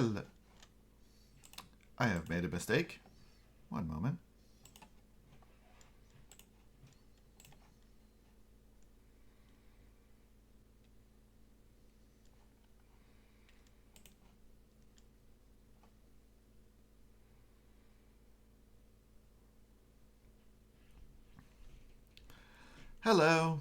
Hello. I have made a mistake. One moment. Hello.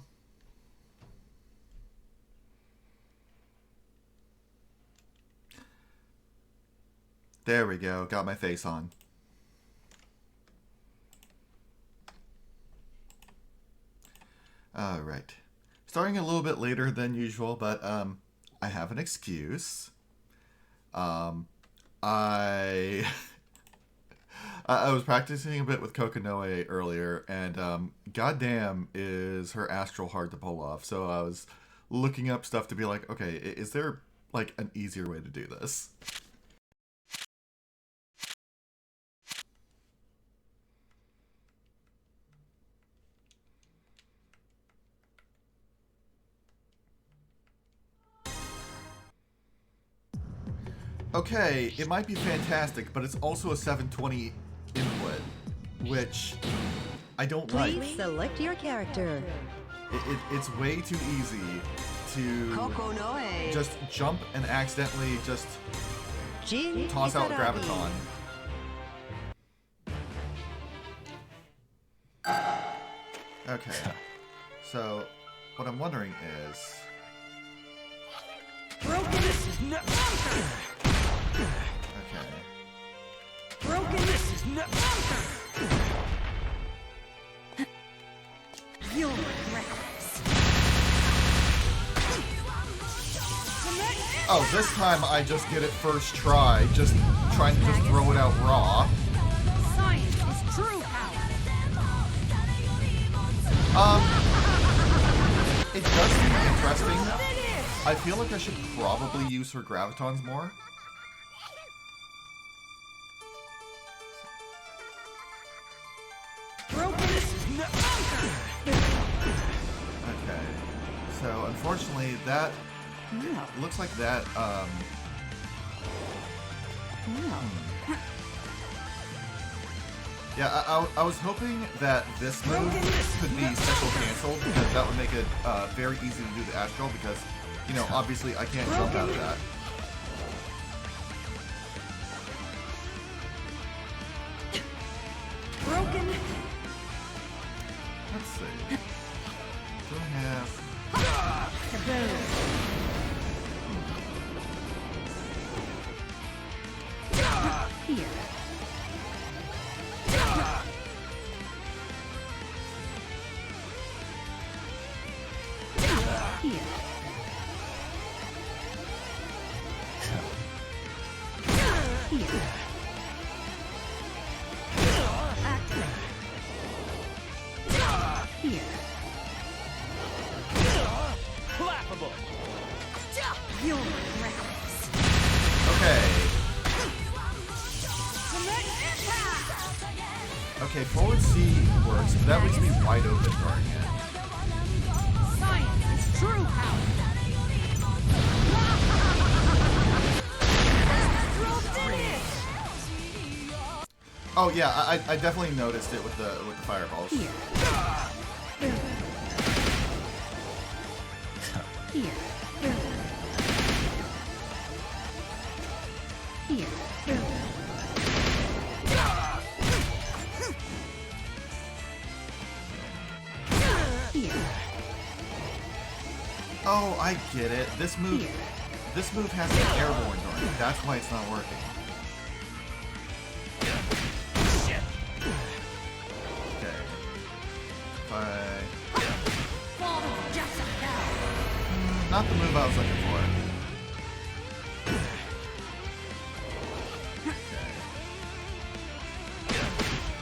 There we go. Got my face on. All right. Starting a little bit later than usual, but I have an excuse. I I was practicing a bit with Kokonoe earlier, and goddamn is her astral hard to pull off. So I was looking up stuff to be like, okay, is there like an easier way to do this? Okay, it might be fantastic, but it's also a 720 input, which I don't like. Please select your character. It's way too easy to just jump and accidentally just toss out Graviton. Okay, so what I'm wondering is... Brokenness is not... Okay. Brokenness is not... You'll regret this. Oh, this time I just get it first try, just trying to just throw it out raw. Science is true power. It does seem interesting. I feel like I should probably use her Gravitons more. Okay. So, unfortunately, that... looks like that, Yeah, I was hoping that this move could be special canceled, because that would make it very easy to do the Astral, because, you know, obviously I can't jump out of that. Broken. Let's see. Do I have... Here. Here. Here. Activate. Here. Laughable. You'll regret this. Okay. Okay, forward C works, but that leaves me wide open during it. Science is true power. Oh yeah, I definitely noticed it with the fireballs. Here. Here. Here. Oh, I get it. This move has an airborne during it. That's why it's not working. Okay. Not the move I was looking for. Okay.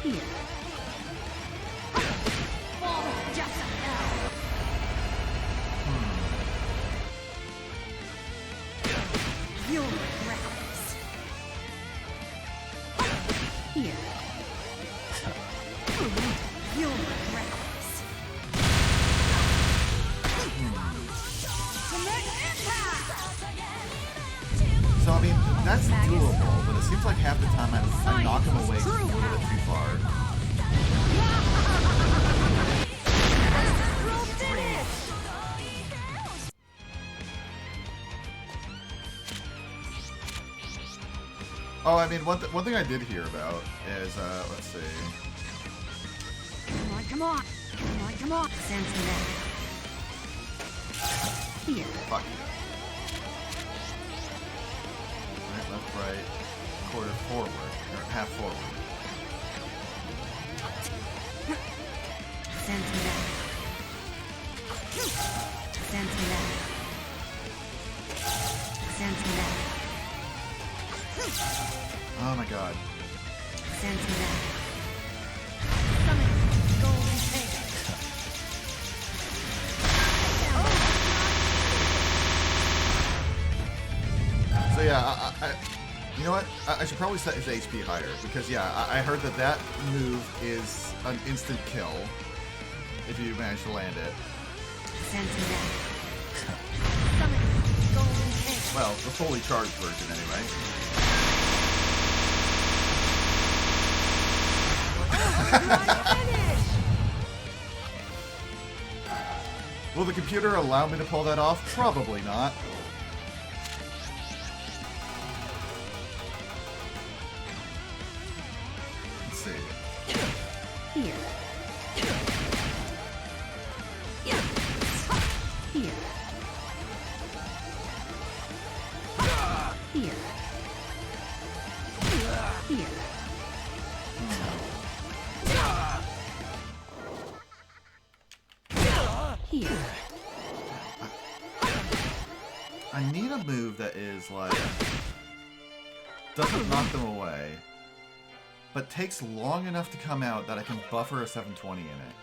Here. You'll regret this. Here. You'll regret this. So I mean, that's doable, but it seems like half the time I knock him away just a little bit too far. Oh, I mean, one thing I did hear about is, let's see. Come on, come on. Come on, come on. Sense that. Here. Fuck you. Right, left, right, quarter forward, or half forward. Sense that. Sense that. Sense that. Oh my god. Sense that. Summon golden egg. So yeah, you know what? I should probably set his HP higher, because yeah, I heard that move is an instant kill if you manage to land it. Sense that. Summon golden egg. Well, the fully charged version anyway. Will the computer allow me to pull that off? Probably not. Let's see. Here. Here. Here. Here. Here. Here. I need a move that is like doesn't knock them away, but takes long enough to come out that I can buffer a 720 in it.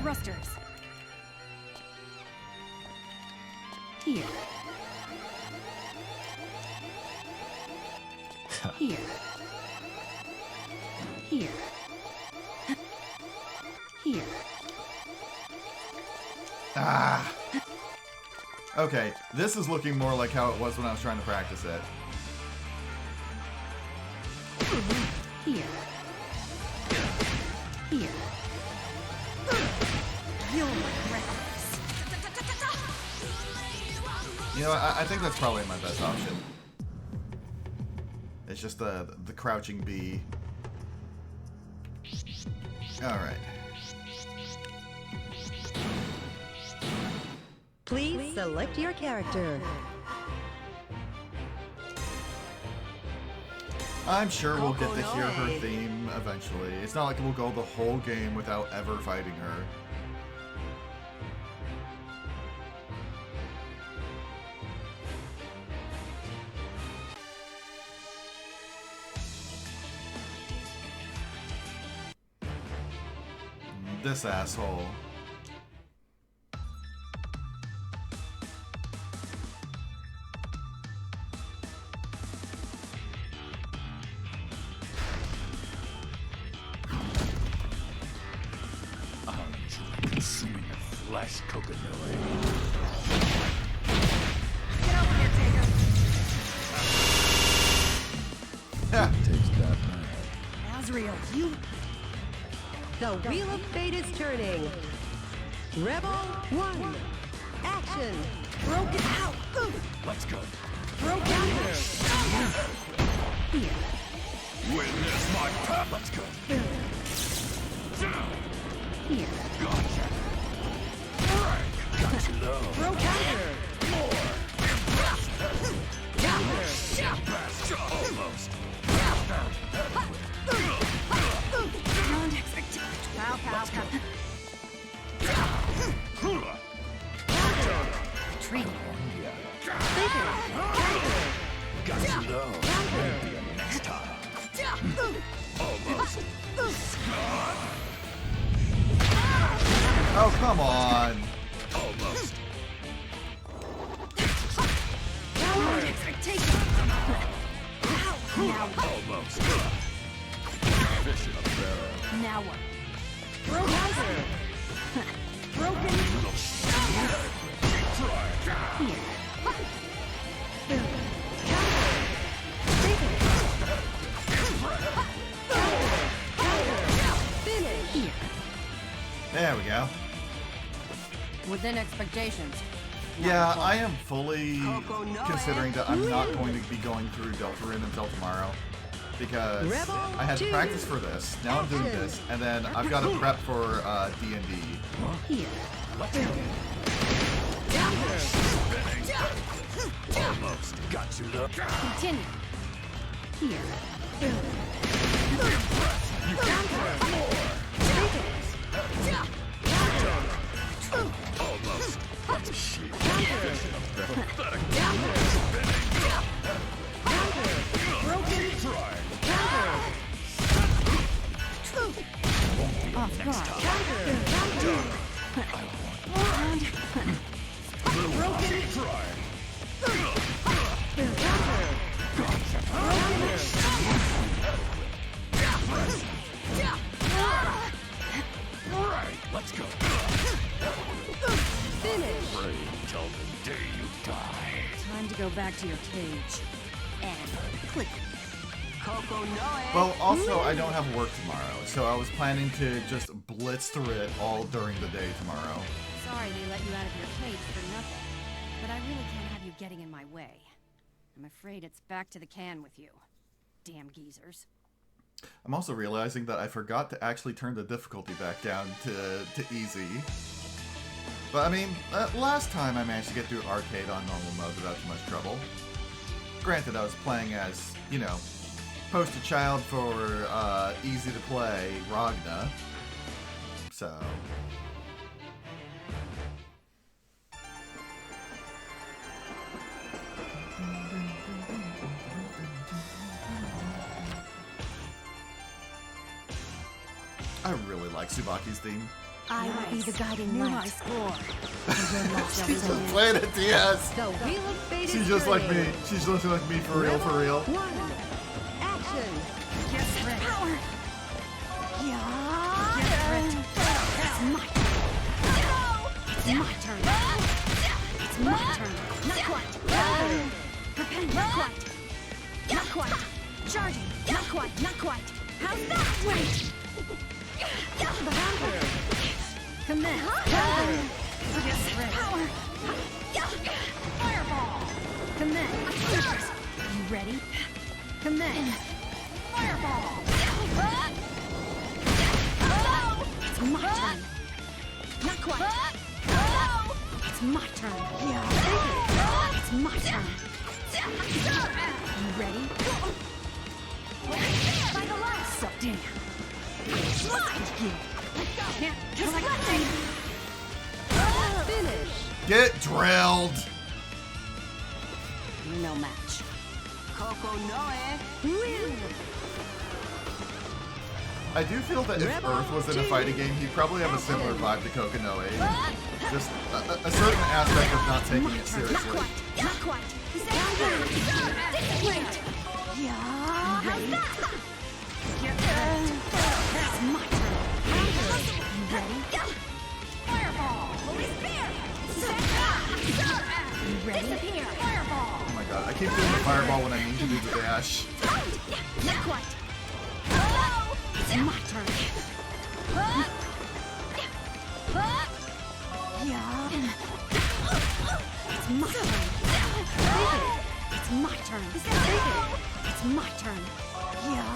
Thrusters. Here. Here. Here. Here. Ah. Okay, this is looking more like how it was when I was trying to practice it. Here. Here. You'll regret this. You know, I think that's probably my best option. It's just the crouching bee. Alright. Please select your character. I'm sure we'll get to hear her theme eventually. It's not like we'll go the whole game without ever fighting her. This asshole. Consuming your flesh, Coconut. Get over here, Taker. Taste that man. Azrael, you. The wheel of fate is turning. Rebel 1. Action. Broke it out. Let's go. Broke out. Here. Witness my path. Let's go. Here. Gotcha. Got you low. Broke out. Almost. Beyond expectation. Pow, pow, pow. Retreat. Got you low. Maybe next time. Almost. Oh, come on. Almost. Beyond expectation. Now. Almost. Mission Pharaoh. Now what? Counter. Broken. Here. Finish. Here. There we go. Within expectations. Yeah, I am fully considering that I'm not going to be going through Deltarune until tomorrow. Because Rebel I had to 2. practice for this. Now I'm doing this. And then I've got to prep for D&D. Here. Almost got you though. Continue. Here. Almost. That's a sheep. Off guard. Alright, let's go. Finish. Pray until the day you die. Time to go back to your cage. And click. Well, also, I don't have work tomorrow. So I was planning to just blitz through it all during the day tomorrow. Sorry they let you out of your cage for nothing. But I really can't have you getting in my way. I'm afraid it's back to the can with you. Damn geezers. I'm also realizing that I forgot to actually turn the difficulty back down to easy. But I mean, last time I managed to get through arcade on normal mode without too much trouble. Granted, I was playing as, you know, poster child for easy to play Ragna. So... I really like Tsubaki's theme. I will be the guiding light. High score. She's just playing at DS. The Wheel of Fate She's is just like me. turning. She's just like me for real, for real. 1. Action. Get ready. Power. Yeah. Get ready. It's my turn. It's my turn. It's my turn. Not quite. Repent. Not quite. Not quite. Charging. Not quite. Not quite. How's that? Wait. Command. Get ready. Power. Fireball. Command. You ready? Command. Fireball. It's my turn. Not quite. It's my turn. Yeah. It's my turn. You ready? By the light. So damn. Can't just like that thing. Finish. Get drilled. No match. Win. I do feel that if Rebel Earth was in a 2. fighting game, he'd probably have a similar vibe to Kokonoe. Just a certain aspect of not taking it Not seriously. quite. Not quite. Wait. Yeah. How's that? That's my turn. You ready? Fireball. Holy spear. You ready? Disappear. Fireball. Oh my god, I keep doing the fireball when I mean to do the dash. Not quite. It's my turn. Yeah. It's my turn. It's my turn. It's my turn. Yeah.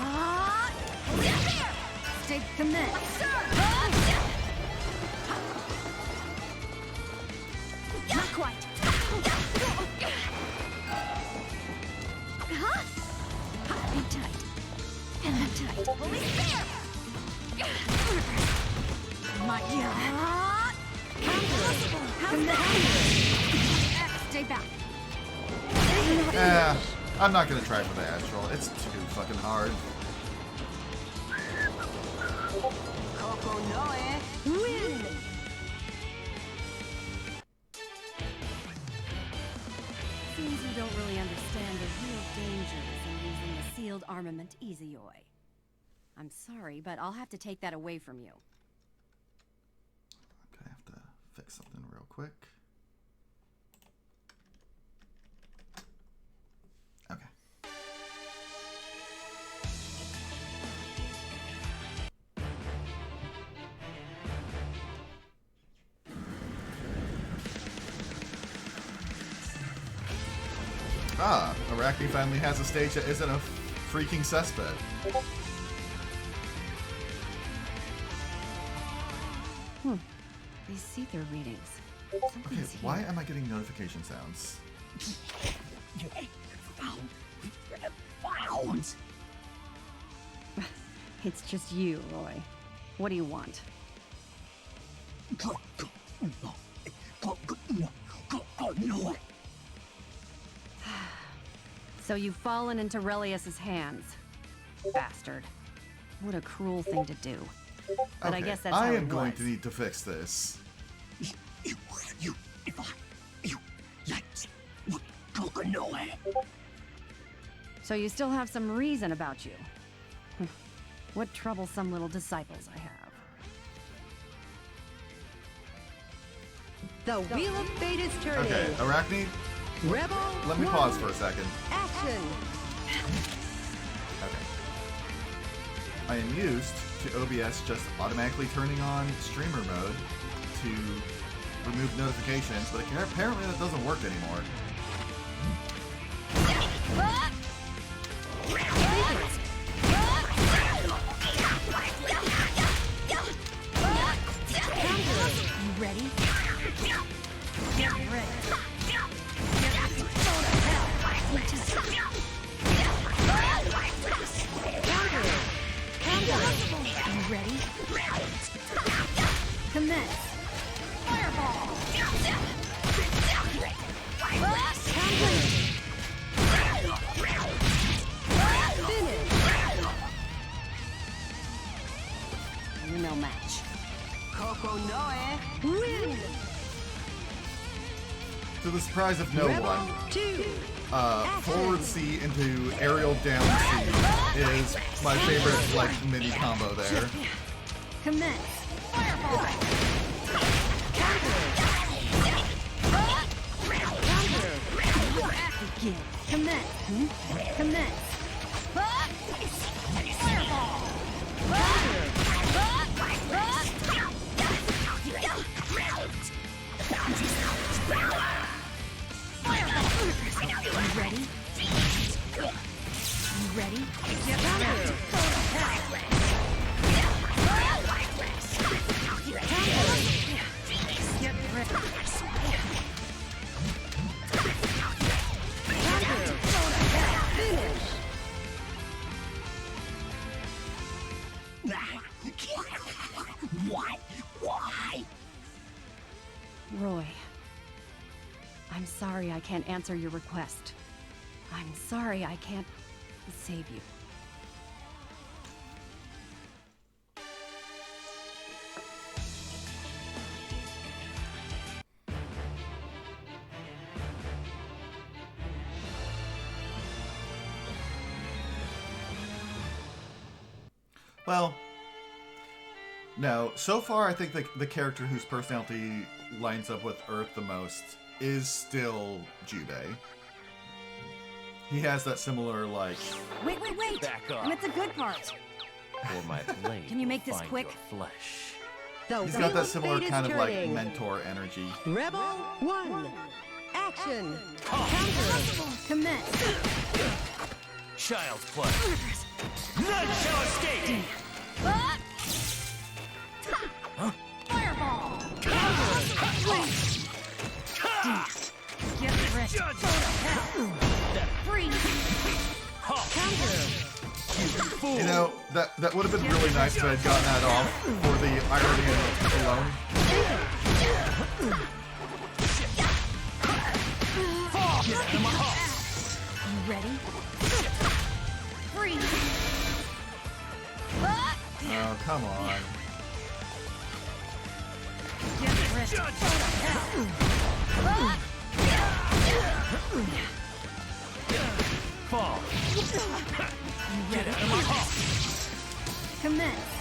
Stay commit. Not quite. Be tight. And I'm tight. Holy spear! My Stay back. I'm not gonna try for the astral. It's too fucking hard. Win. Seems you don't really understand the real dangers in using the sealed armament Easy-Oi. I'm sorry, but I'll have to take that away from you. Okay, I have to fix something real quick. Okay. Ah, Arachne finally has a stage that isn't a freaking cesspit. These see-through readings. Okay, Something's here. why am I getting notification sounds? It's just you, Roy. What do you want? So you've fallen into Relius's hands. Bastard. What a cruel thing to do. But I Okay, guess that's I how am it going was. to need to fix this. So you still have some reason about you. What troublesome little disciples I have. The Wheel of Fate is turning. Okay, Arachne, Rebel. let me one. pause for a second. Action. Okay. I am used to OBS just automatically turning on streamer mode to remove notifications, but apparently that doesn't work anymore. You ready? Get ready. You ready? Commence. Fireball. Finish. You're no match. Win. To the surprise of no Rebel one, 2. forward C into aerial down C is my favorite like mini combo there. Commence. Fireball. Begin. Commence. Commence. Fireball. You ready? You ready? Get ready. Get ready. Finish. Why? Roy, I'm sorry I can't answer your request. I'm sorry I can't save you. Well, no. So far, I think the character whose personality lines up with Earth the most is still Jubei. He has that similar, like... Wait! Back off. And it's a good part. Or my blade Can you make will this find quick? your flesh. The He's Wheel got that of similar Fate is kind of, like, turning. mentor energy. Rebel 1. Action. Commence. Child's play. None shall escape! Fireball. Get ready. Freeze. You know, that would have been really nice if I had gotten that off for the irony alone. You ready? Freeze. Oh, come on. Get ready. Fall. You ready? Commence.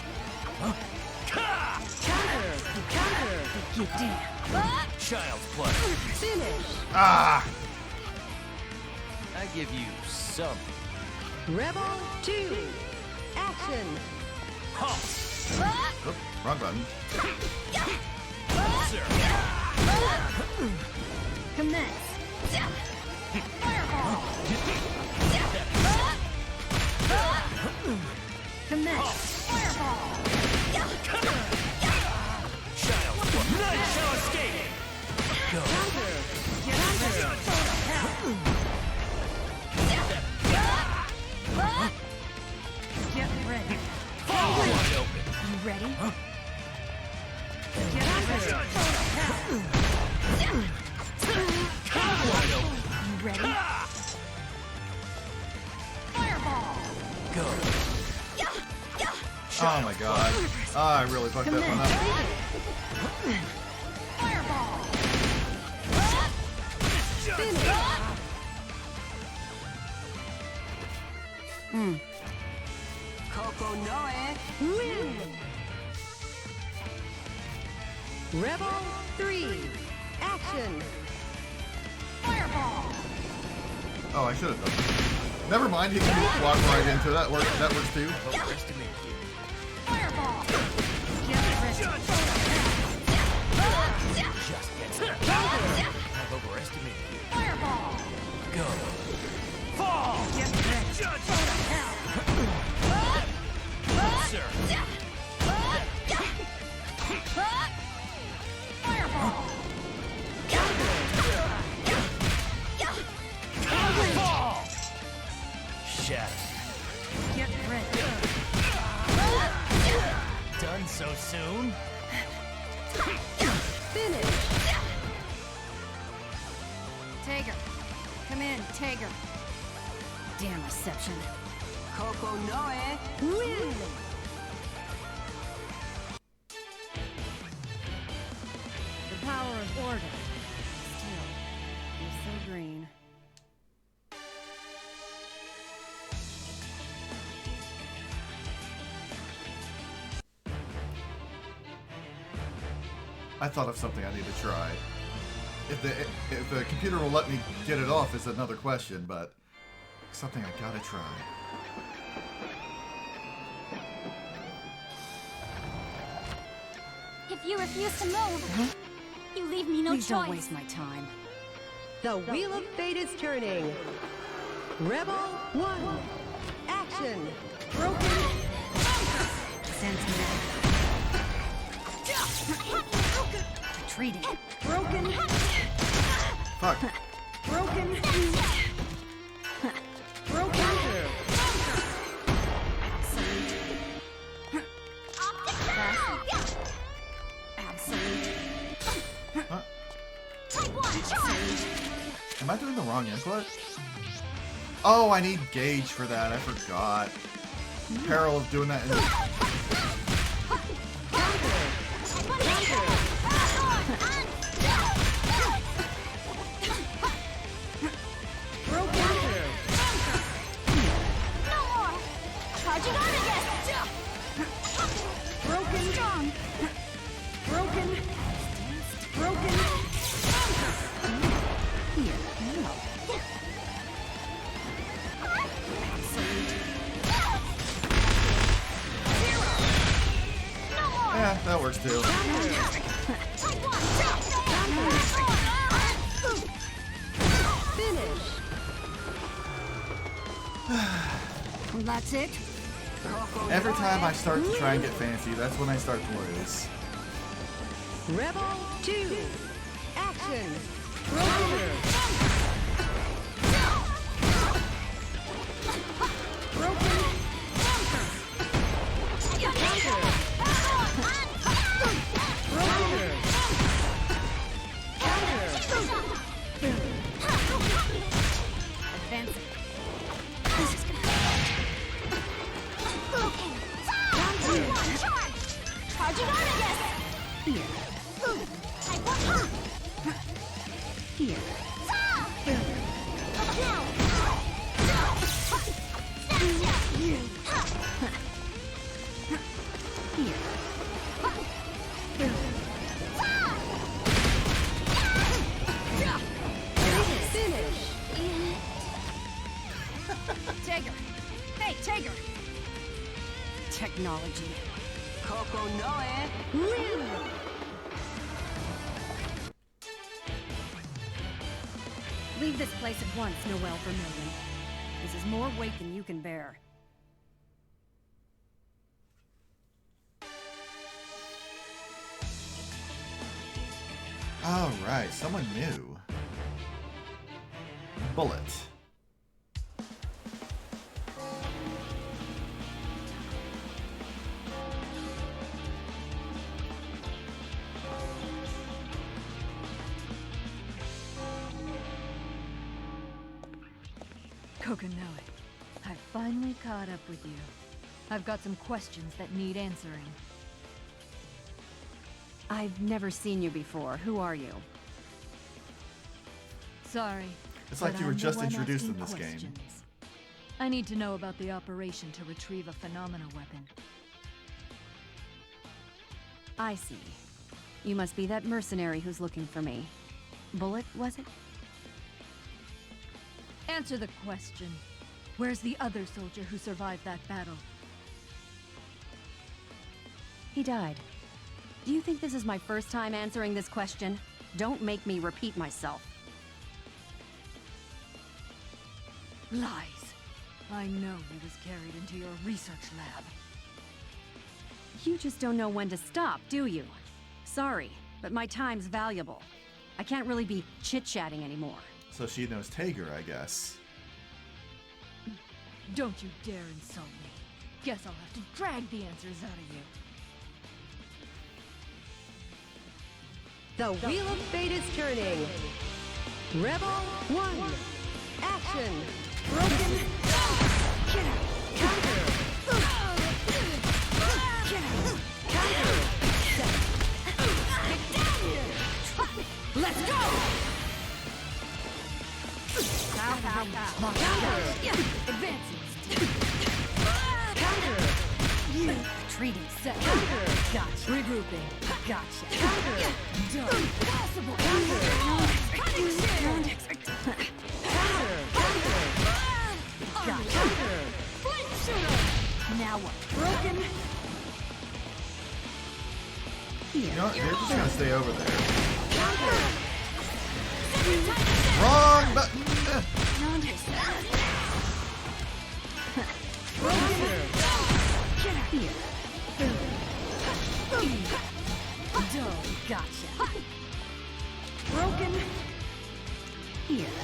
Counter. Counter. Get down. Child's play. Finish. Ah! I give you some. Rebel 2. Action. Halt. Oop, wrong button. Sir. Commence. Fireball. Commence. Fireball. Child's play. None shall escape. Go. Counter. Get ready. Wide open. You ready? Wide open. You ready? Fireball. Go. Oh my god. I really fucked that one up. Fireball. Coco Noe. Win. Rebel 3. Action. Fireball. Oh, I should have done that. Never mind, he can walk right into that. That works too. Overestimate you. Fireball. Get ready. Just get started. I've overestimated you. Fireball. Go. Fall. Get ready. Sir. Fireball. Fall. Shatter. Get ready. Done so soon? Finish. Tager. Come in, Tager. Damn reception. Coco Noe. Win. The power of order. Still, you're so green. I thought of something I need to try. If the computer will let me get it off is another question, but something I gotta try. If you refuse to move, you leave me no Please choice. don't waste my time. The Wheel of Fate is turning. Rebel 1. Action. Broken. Sense retreating. Broken. Fuck. Broken. Broken. Absolute. Huh? Type 1, charge! Am I doing the wrong input? Oh, I need gauge for that. I forgot. Peril of doing that in Charging on again! Broken. Strong. Broken. Broken. Here, no. Yeah, that works too. Finish. That's it? Every time I start to try and get fancy, that's when I start to lose. Rebel 2. Action. Broken. Broken. Advancing. This is gonna broken. Charge! Charging on again! Here, Type 1, pop! here. Now! Finish. Tiger! Hey, Tiger! Technology. Win. Leave this place at once, Noelle Vermillion. This is more weight than you can bear. All right, someone new. Bullet. Kokonoe, I finally caught up with you. I've got some questions that need answering. I've never seen you before. Who are you? Sorry. It's like but you were I'm the just one introduced asking in this game. questions. I need to know about the operation to retrieve a phenomena weapon. I see. You must be that mercenary who's looking for me. Bullet, was it? Answer the question. Where's the other soldier who survived that battle? He died. Do you think this is my first time answering this question? Don't make me repeat myself. Lies. I know he was carried into your research lab. You just don't know when to stop, do you? Sorry, but my time's valuable. I can't really be chit-chatting anymore. So she knows Tager, I guess. Don't you dare insult me. Guess I'll have to drag the answers out of you. The Wheel of Fate is turning. Rebel 1. Action. Broken. Counter. Let's go! Pow, pow, pow. Counter. Advancing. Counter. Retreating. Set. Counter. Gotcha. Regrouping. Gotcha. Counter. Done. Possible. Counter. Gotcha. Counter. Flame shooter. Now what? Broken. You know what? They're just gonna stay over there. Counter. Wrong button! Here. Done. Gotcha. Broken. Here.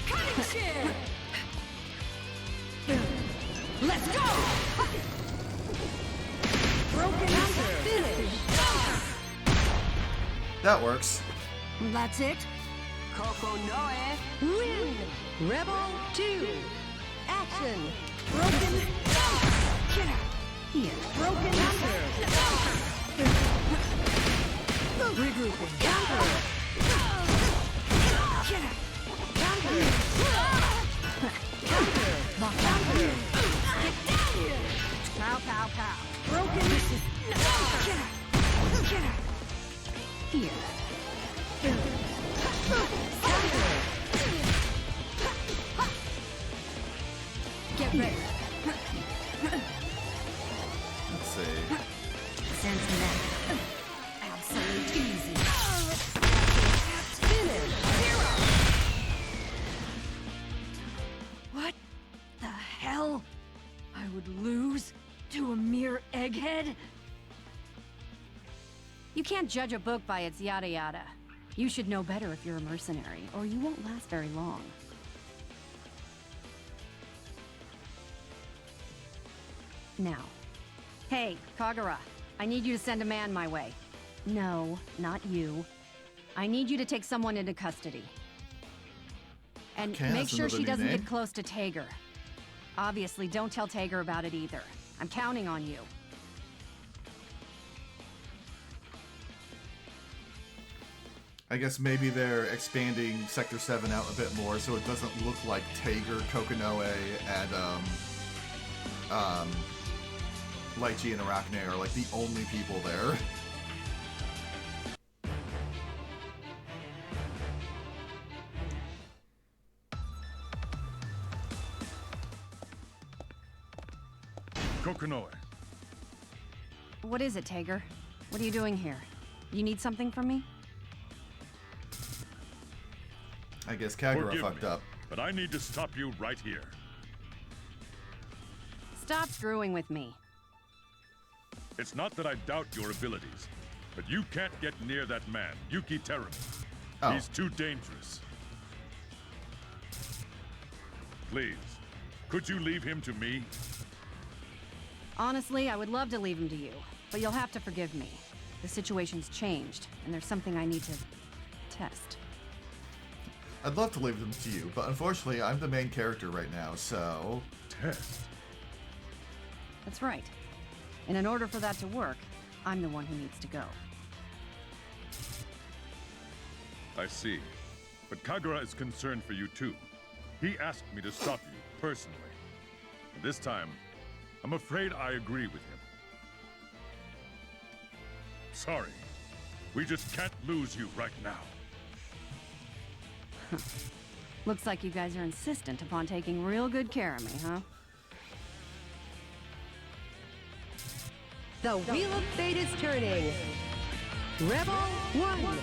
Cutting chair. Let's go! Broken. Finish. That works. That's it? Win. Rebel 2. Action. Broken. Here. Broken. Counter. Regrouping. Counter. Counter. Pow, pow, pow. Broken. Here. Get ready. Let's see. Sense that. Absolute easy. Finish. What the hell? I would lose to a mere egghead? You can't judge a book by its yada yada. You should know better if you're a mercenary, or you won't last very long. Now. Hey, Kagura, I need you to send a man my way. No, not you. I need you to take someone into custody. And Okay, make that's sure another she new doesn't name. get close to Tager. Obviously, don't tell Tager about it either. I'm counting on you. I guess maybe they're expanding Sector 7 out a bit more so it doesn't look like Tager, Kokonoe, and Lychee and Arachne are like the only people there. Kokonoe. What is it, Tager? What are you doing here? You need something from me? I guess Kagura Forgive fucked me, up. but I need to stop you right here. Stop screwing with me. It's not that I doubt your abilities, but you can't get near that man, Yuki Terumo. Oh. He's too dangerous. Please, could you leave him to me? Honestly, I would love to leave him to you, but you'll have to forgive me. The situation's changed, and there's something I need to test. I'd love to leave them to you, but unfortunately, I'm the main character right now, so... Test. That's right. And in order for that to work, I'm the one who needs to go. I see. But Kagura is concerned for you too. He asked me to stop you, personally. And this time, I'm afraid I agree with him. Sorry. We just can't lose you right now. Looks like you guys are insistent upon taking real good care of me, huh? The Wheel of Fate is turning. Rebel 1.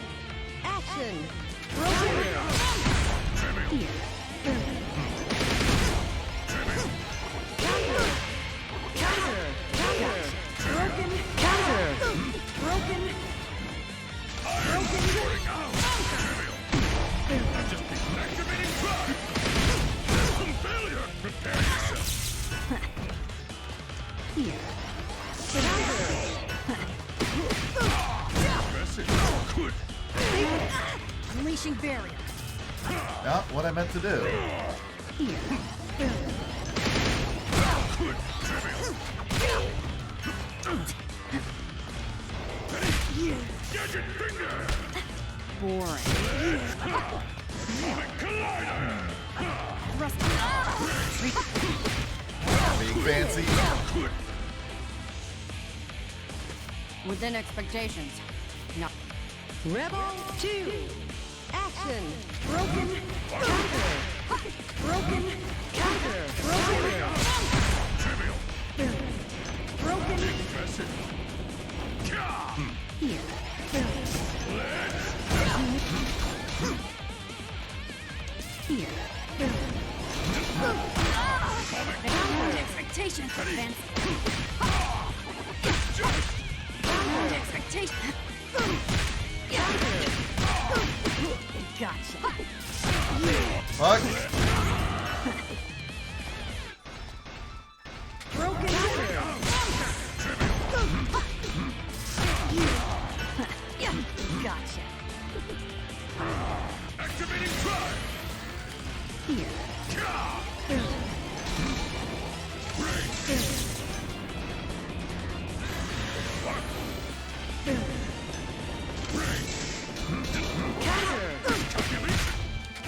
Action. Broken. Here. Counter. Counter. Broken. Counter. Broken. I'm just activating drive! Some failure! Prepare yourself! Here. Aggressive. Good. Unleashing barrier. Yeah, what I meant to do. Here. Good. Gadget finger! Boring. Collider! Being fancy. Good. Within expectations. No. Rebel 2. Action. Broken. Counter. Broken. Counter. Broken. Trivial. Broken. Aggressive. Here. Here. Expectations, Vince. Expectations. Gotcha. Fuck. Broken. Gotcha. Activating drive! Here.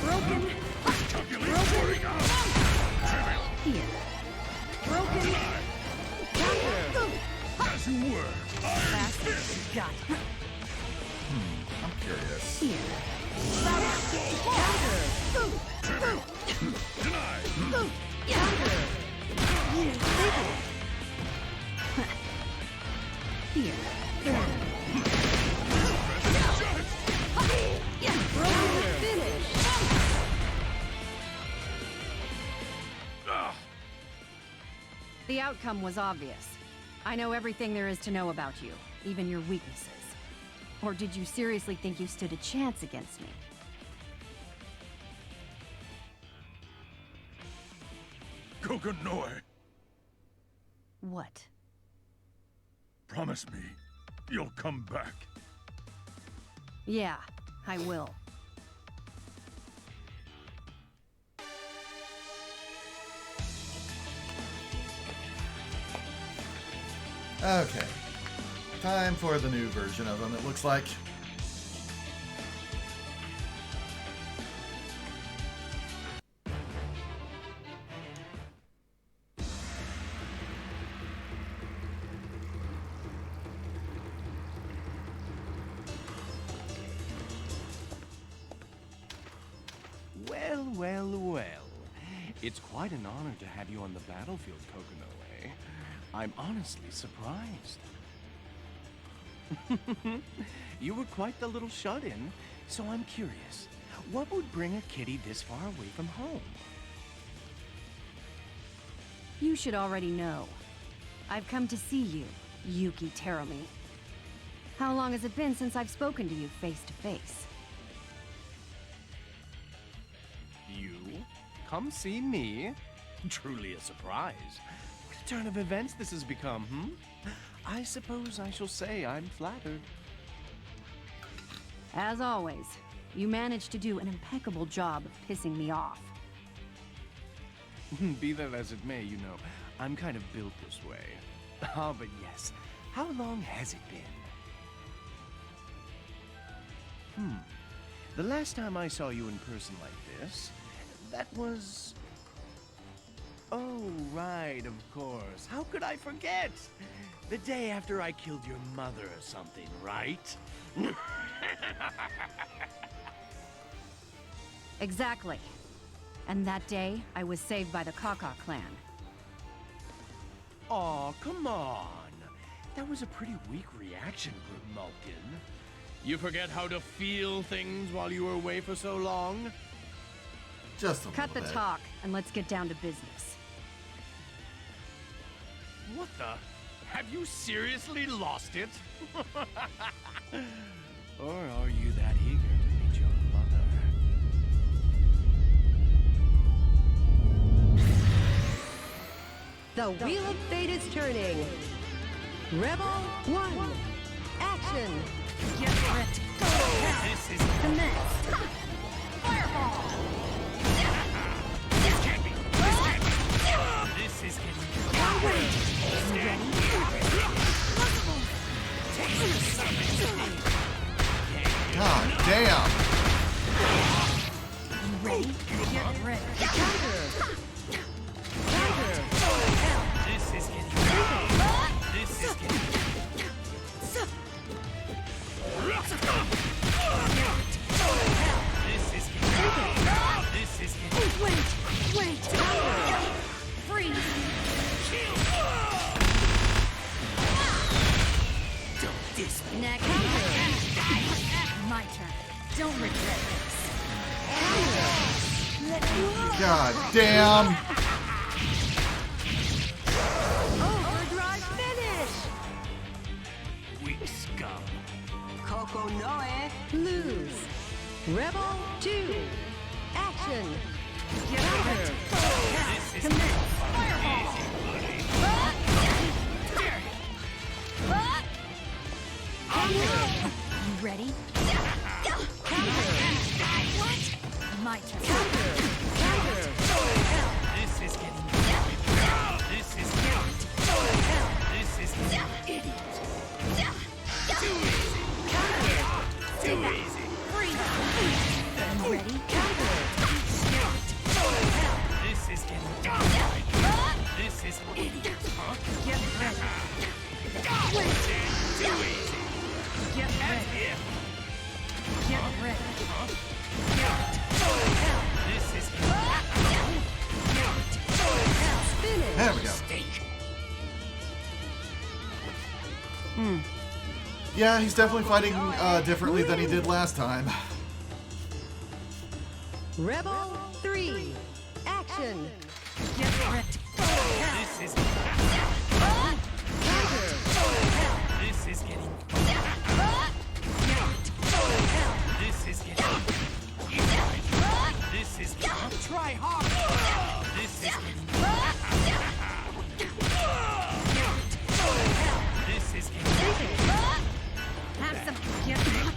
Broken. Calculate. Here. Broken. Counter. As you were. Gotcha. I'm curious. Here. Denied. Here. The outcome was obvious. I know everything there is to know about you, even your weaknesses. Or did you seriously think you stood a chance against me? Kokonoe, What? promise me you'll come back. Yeah, I will. Okay. Time for the new version of them, it looks like. It's quite an honor to have you on the battlefield, Kokonoe. I'm honestly surprised. You were quite the little shut-in, so I'm curious. What would bring a kitty this far away from home? You should already know. I've come to see you, Yuki Terumi. How long has it been since I've spoken to you face to face? You? Come see me? Truly a surprise. What a turn of events this has become, hmm? I suppose I shall say I'm flattered. As always, you managed to do an impeccable job of pissing me off. Be that as it may, you know, I'm kind of built this way. Ah, but yes, how long has it been? The last time I saw you in person like this, that was... Oh, right, of course. How could I forget? The day after I killed your mother or something, right? Exactly. And that day, I was saved by the Kaka clan. Aw, come on. That was a pretty weak reaction, Malkin. You forget how to feel things while you were away for so long? Just a Cut the little bit. talk, and let's get down to business. What the? Have you seriously lost it? Or are you that eager to meet your mother? The Wheel of Fate is turning. Rebel 1. Action. Get ripped. This is... Commence. Fireball. This can't be. This can't be. This is getting... God damn! Ready? Get ready. This is getting... This is getting... This is getting... This is getting... Wait. Freeze. Don't diss me. Next. My turn. Don't regret this. Let me... God damn! Overdrive finish. Weak scum. Kokonoe lose. Rebel 2. Action. Get ready. This is... Fireball. You ready? What? My turn. This is getting... This is getting... This is getting... Idiot. Too easy. Too easy. Freeze. You ready? This is getting... This is... Idiot. Get ready. Too easy. Get ready. Get ready. This is... Finish. There we go. Yeah, he's definitely fighting differently than he did last time. Rebel 3. Action. Get ready. This is... This is getting... This is getting... This is getting... Try hard! This is getting... This is getting... Have some. Get ready.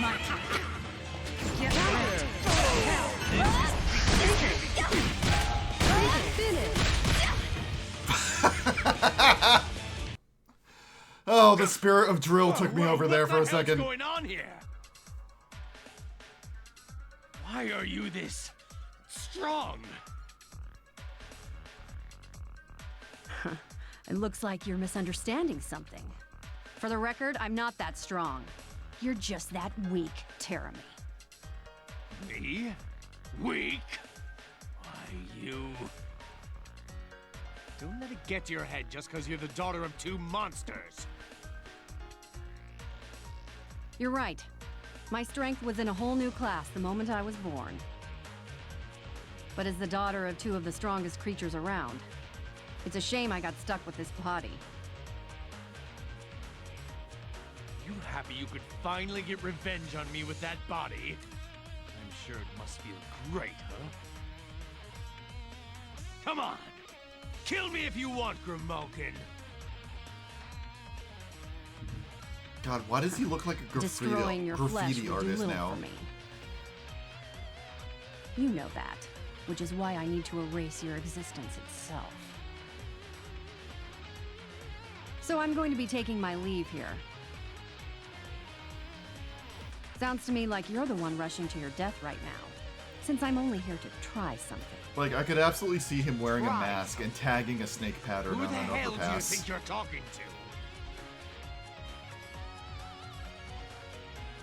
My turn. Get ready. Finish. Oh, the spirit of drill took me over there for a What's second. going on here? Why are you this strong? It looks like you're misunderstanding something. For the record, I'm not that strong. You're just that weak, Terumi. Me? Weak? Why, You... Don't let it get to your head just because you're the daughter of two monsters. You're right. My strength was in a whole new class the moment I was born. But as the daughter of two of the strongest creatures around, it's a shame I got stuck with this body. You happy you could finally get revenge on me with that body? I'm sure it must feel great, huh? Come on! Kill me if you want, Grimalkin! God, why does he look like a Destroying your flesh graffiti would do artist little now? for me. You know that, which is why I need to erase your existence itself. So I'm going to be taking my leave here. Sounds to me like you're the one rushing to your death right now, since I'm only here to try something. Like, I could absolutely see him wearing a Right. mask and tagging a snake pattern Who on the an hell do you overpass. think you're talking to?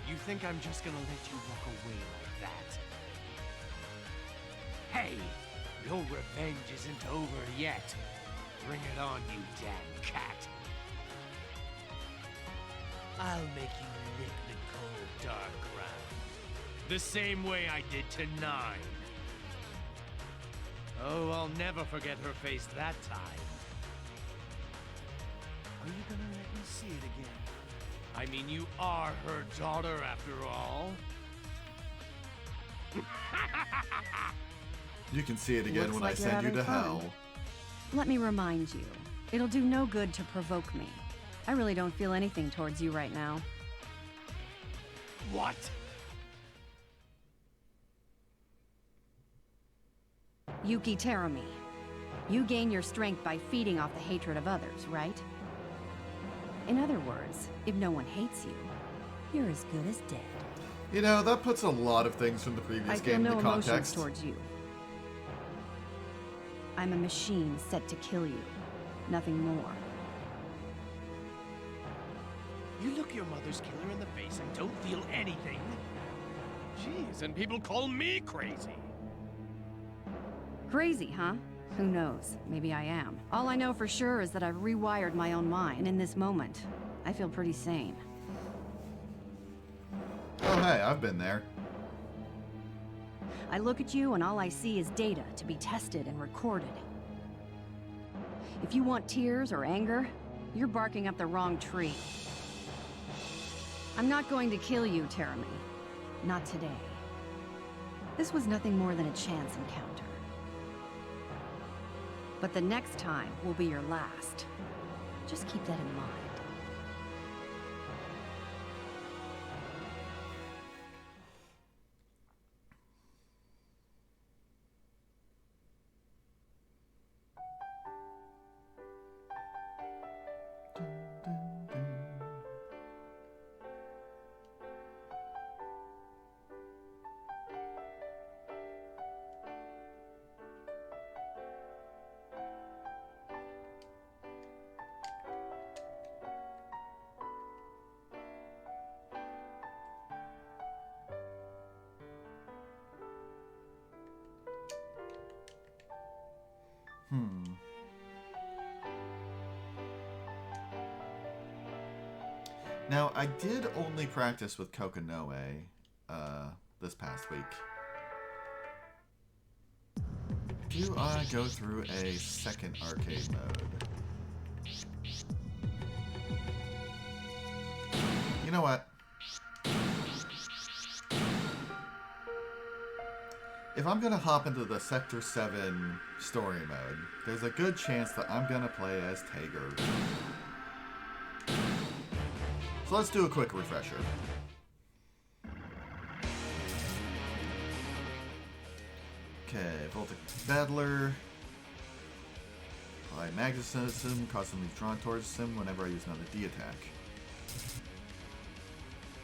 You think I'm just gonna let you walk away like that? Hey, your revenge isn't over yet. Bring it on, you damn cat. I'll make you lick the cold, dark ground. The same way I did to Nine. Oh, I'll never forget her face that time. Are you gonna let me see it again? I mean, you are her daughter after all. You can see it again Looks when like I you're send you having to fun. hell. Let me remind you, it'll do no good to provoke me. I really don't feel anything towards you right now. What? Yuki Terumi. You gain your strength by feeding off the hatred of others, right? In other words, if no one hates you, you're as good as dead. You know, that puts a lot of things from the I previous feel game no into emotions context. towards you. I'm a machine set to kill you. Nothing more. You look your mother's killer in the face and don't feel anything? Jeez, and people call me crazy. Crazy, huh? Who knows? Maybe I am. All I know for sure is that I've rewired my own mind, and in this moment, I feel pretty sane. Oh, hey, I've been there. I look at you and all I see is data to be tested and recorded. If you want tears or anger, you're barking up the wrong tree. I'm not going to kill you, Terumi. Not today. This was nothing more than a chance encounter. But the next time will be your last. Just keep that in mind. Now, I did only practice with Kokonoe this past week. Do I go through a second arcade mode? You know what? If I'm gonna hop into the Sector 7 story mode, there's a good chance that I'm gonna play as Tager. So let's do a quick refresher. Okay, Voltic Battler. Apply magnetism, cause them to be drawn towards him whenever I use another D attack.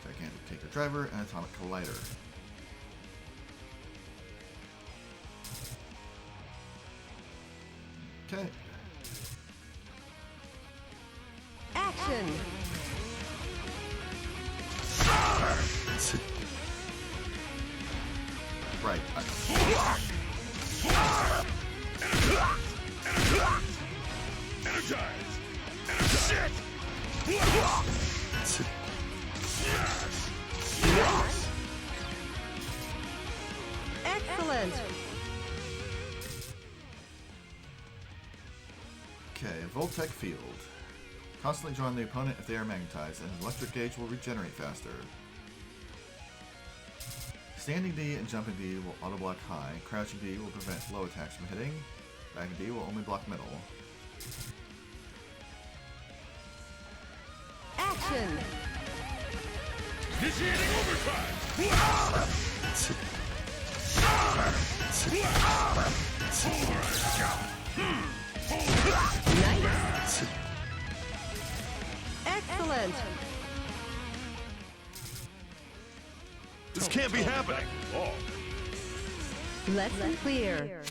Gigantic Taker Driver and Atomic Collider. Okay. Action! Right. Shit! Excellent. Okay, Voltec Field. Constantly join the opponent if they are magnetized, and his electric gauge will regenerate faster. Standing D and jumping D will auto-block high. Crouching D will prevent low attacks from hitting. Backing D will only block middle. Action. Initiating overdrive! Nice. Excellent. This can't be happening! Oh. Lesson clear.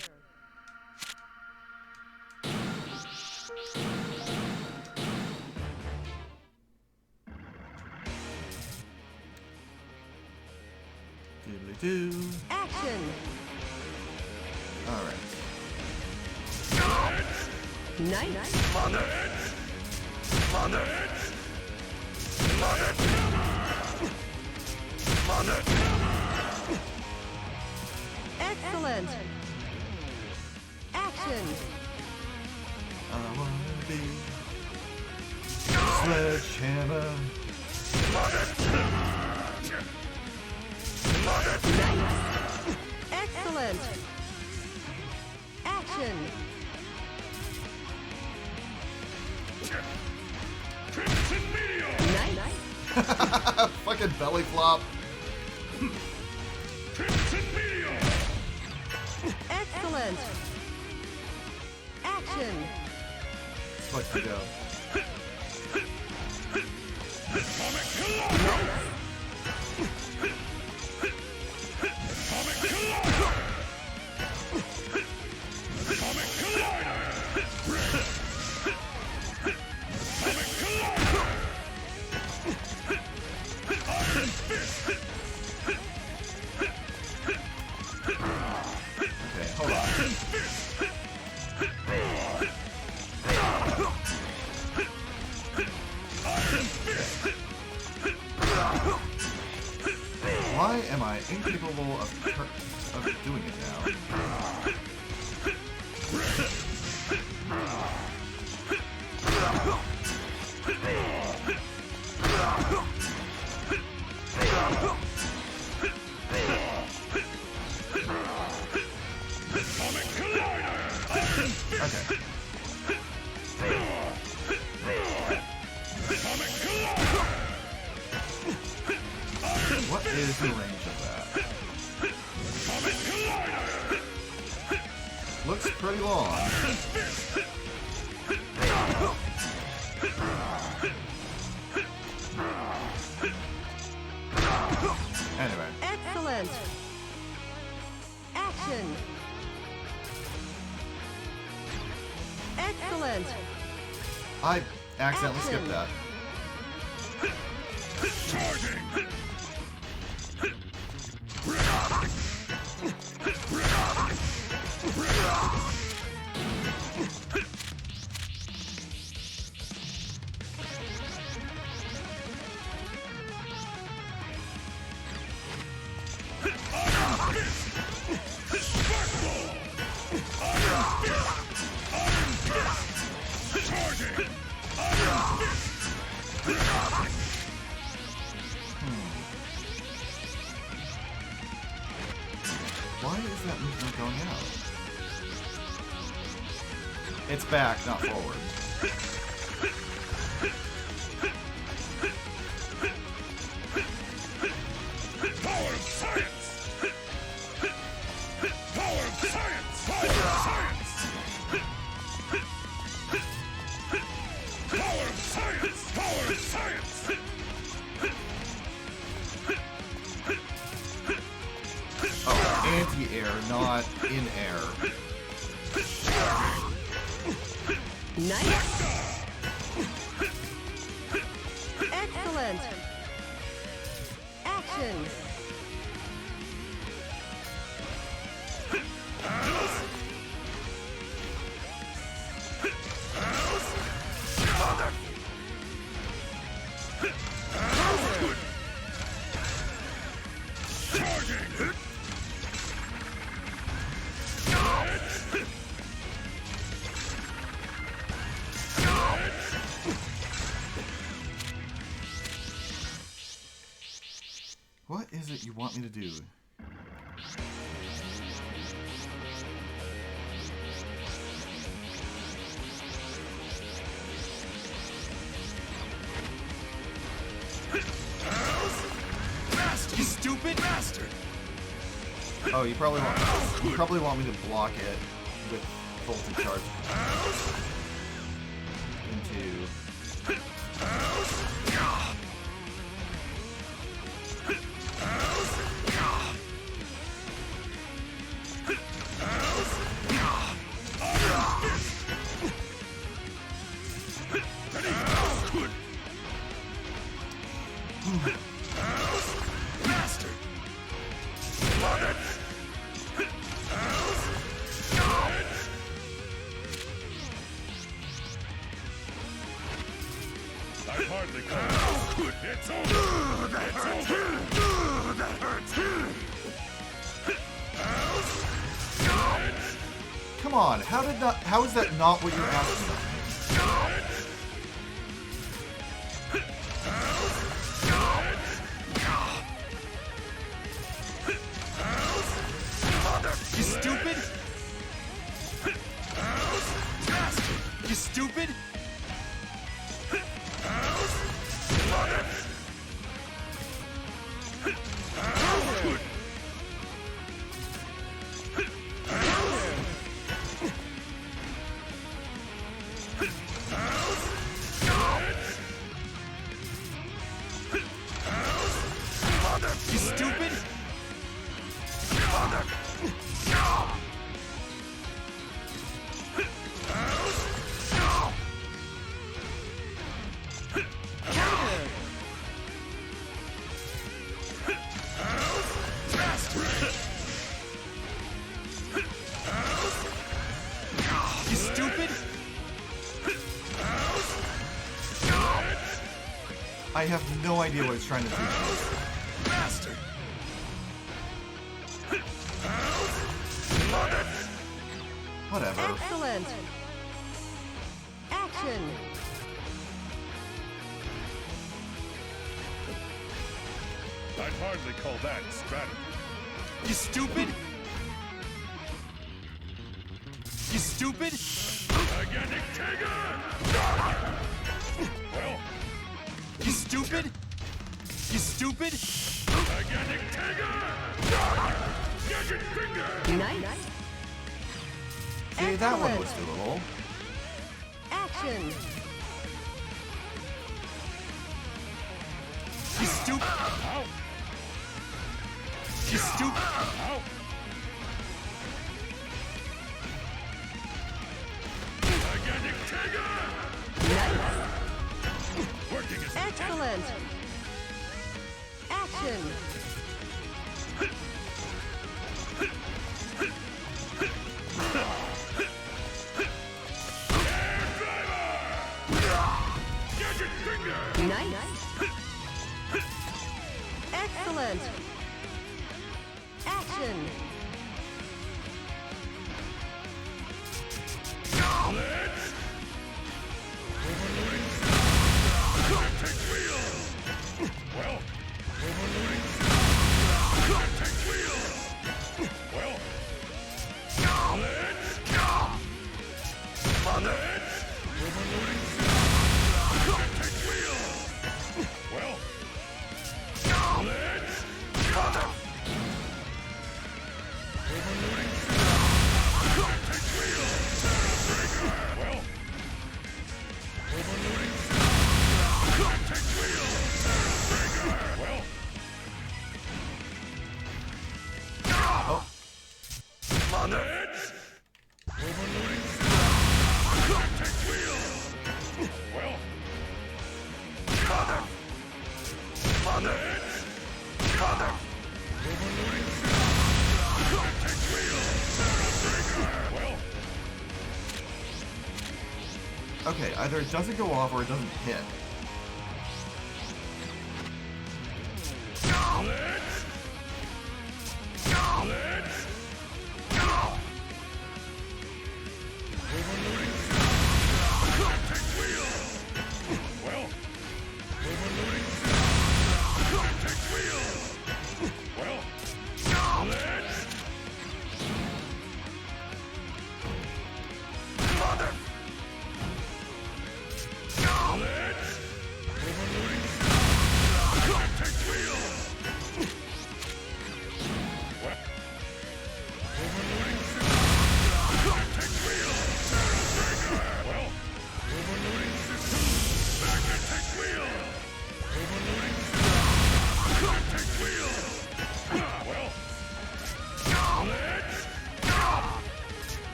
Doodly-doo. Action. Alright. Nice. Excellent. Action. I wanna be Sledgehammer. Nice. Excellent. Action. Crimson Meteor! Nice. Fucking belly flop. Crimson Meteor! Excellent. Action. Fuck to go. Atomic Collider! Atomic Collider! Atomic Collider! Atomic Collider! Iron Fist! Okay, hold on. Why am I incapable of doing it now? Atomic Collider! Okay. Atomic Collider! What is the range of that? Atomic Collider! Looks pretty long. Anyway. Excellent. Action. Excellent. I accidentally skipped that. Charging! Why is that movement going out? It's back, not forward. Power of science! Power of science! Power of science! Power of science! Power of science! Oh, anti-air, not in air. Nice. Excellent. Action. is it you want me to do? You stupid bastard! Oh, you probably want me to block it with voltage charge into. I hardly call it. It's over. It's over. That hurts. Come on, how is that not what you're asking? You stupid? You stupid? You stupid? You stupid? I have no idea what it's trying to do. Bastard! Whatever. Excellent. Action. I'd hardly call that strategy. You stupid? You stupid? Gigantic Tiger! Well, You stupid? You stupid? gigantic Tiger! Gadget Finger! Nice. See, that one was Excellent. doable. Action. You stupid? Ow! You stupid? Ow! Gigantic Tiger! Nice. Working as Excellent. Action. Gadget Finger! Nice. Excellent. Action. Let's... Take wheel! Well... Take wheel! Well... Let's... Take wheel! Well... Let's... Take wheel! Well... Take wheel! Well... Oh, Let's... Take wheel! Well... Let's... Take wheel! Well... okay, either it doesn't go off or it doesn't hit. Let's... Let's... Take wheel! Well... Take wheel!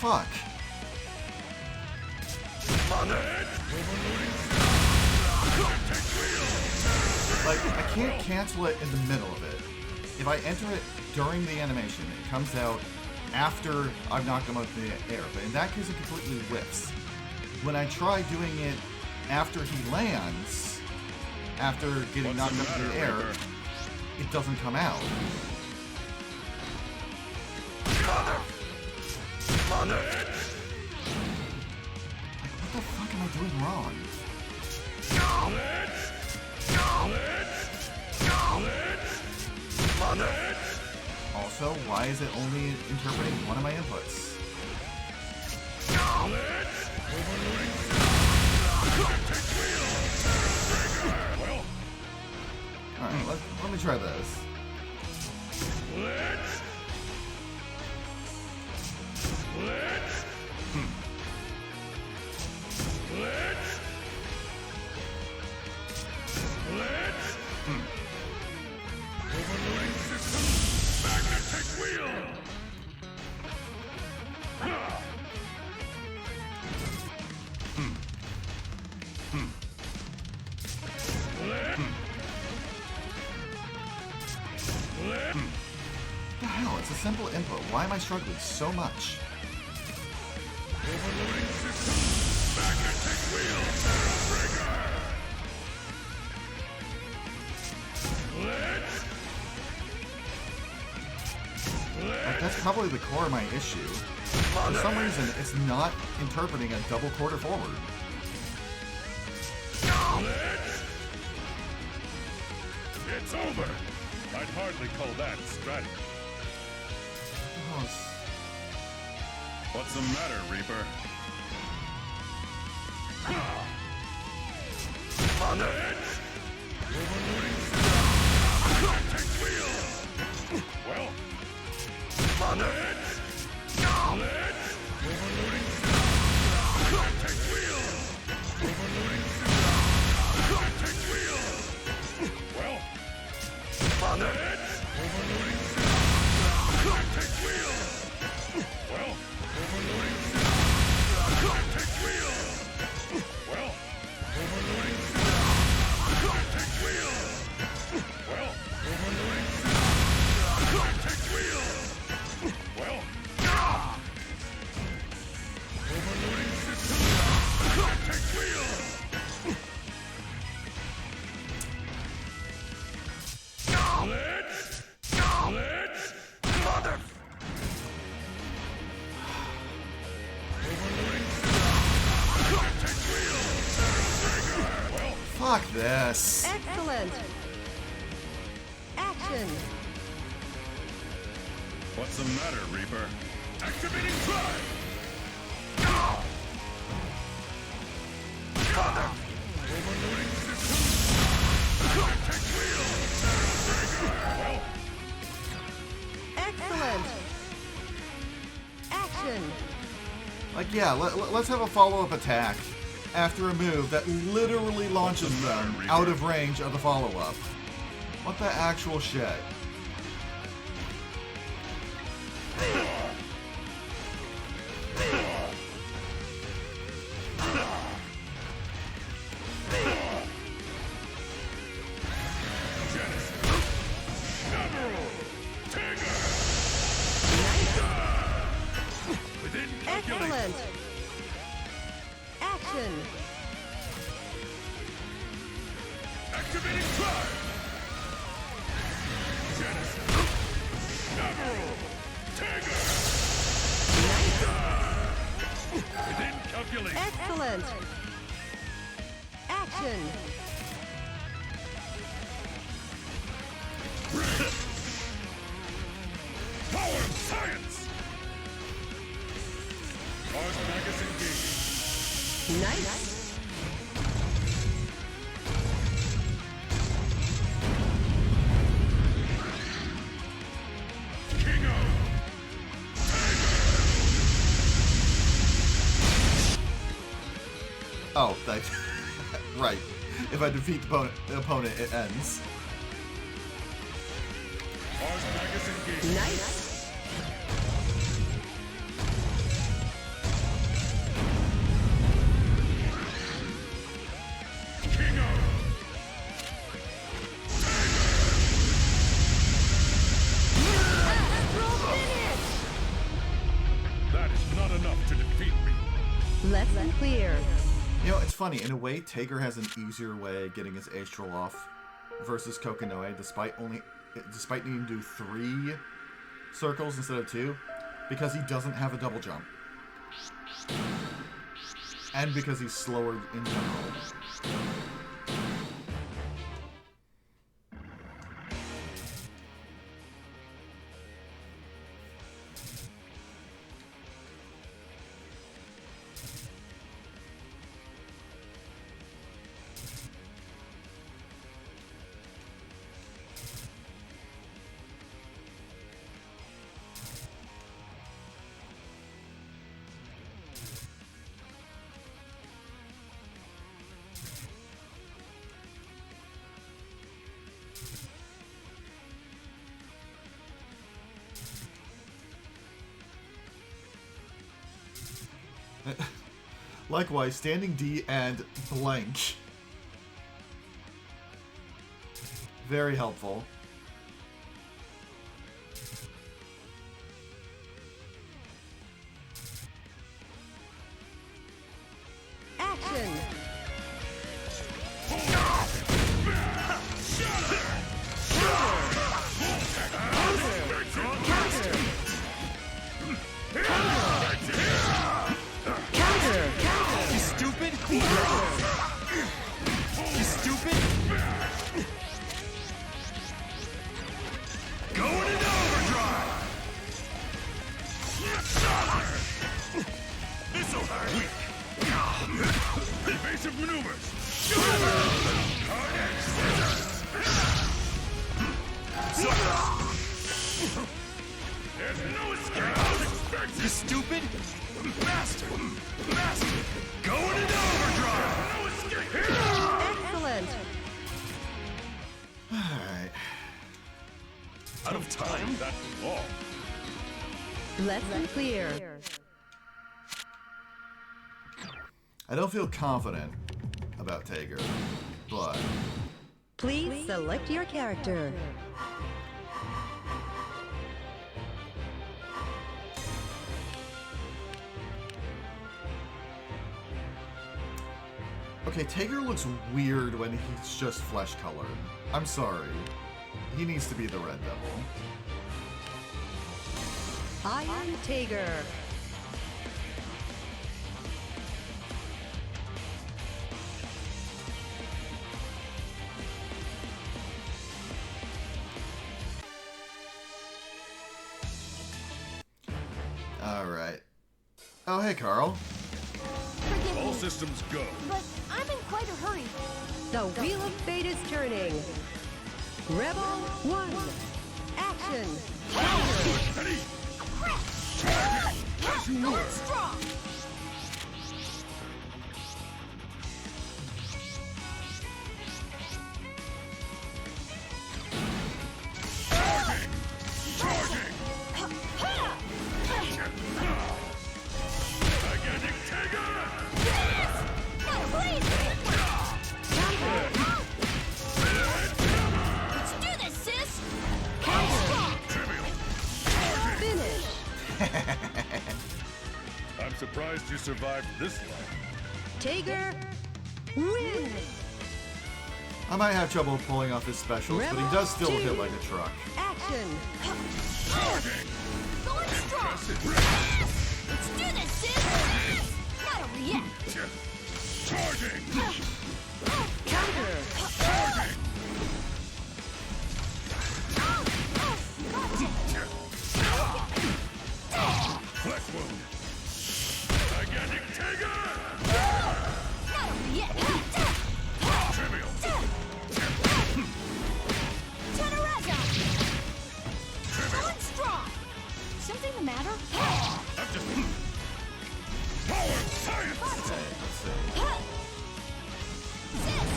fuck? Like, I can't cancel it in the middle of it. If I enter it during the animation, it comes out after I've knocked him out of the air. But in that case, it completely whiffs. When I try doing it after he lands, after getting knocked up in the air, it doesn't come out. What the fuck am I doing wrong? Also, why is it only interpreting one of my inputs? Alright, let me try this. What the hell? It's a simple input. Why am I struggling so much? Like, that's probably the core of my issue. For some reason, it's not interpreting a double quarter forward. It's over. I'd hardly call that strategy. What's the matter, Reaper? Well, Fuck this. Excellent. Action. what's the matter, Reaper? Activating drive! Excellent. Action. Like, yeah, let's have a follow-up attack after a move that literally launches them out of range of the follow-up. What the actual shit? Excellent. Action. Activating drive! Within calculation. Excellent. Action. Power of science! Mars Magus engaged. Nice. Kingo! Oh, that, right. If I defeat the opponent, it ends. Mars Magus engaged. Nice. enough to defeat me. Lesson clear. You know, it's funny. In a way, Tager has an easier way of getting his astral off versus Kokonoe, despite needing to do 3 circles instead of 2, because he doesn't have a double jump. And because he's slower in general. Likewise, standing D and blank. Very helpful. Action. You stupid? You stupid? Going into overdrive! This'll hurt. Weak. Evasive maneuvers. There's no escape. You stupid? Master! Master! Going into overdrive! No escape! Excellent. Alright. Out of time? That's all. Lesson clear. I don't feel confident about Tager, but Please select your character. okay, Tager looks weird when he's just flesh colored. I'm sorry. He needs to be the Red Devil. Iron Tager. Alright. Oh, hey, Carl. Forgive All me, systems go. but I'm in quite a hurry. The Wheel of Fate is turning. Rebel 1. Action. Ready? Going strong. Charging! Gigantic Tiger! Let's do this, sis. Trivial! Finish. I'm surprised you survived this long. Tager win. I might have trouble pulling off his specials, but he does still hit like a truck. Action. Charging! Going strong. Let's do this, sis. Not over yet. Charging! Counter. Charging! Flesh wound! Gigantic Tiger! Not over yet. Trivial! Teneraza. Going strong. Something the matter? I'm just... Power science! Okay, let's see. Sis.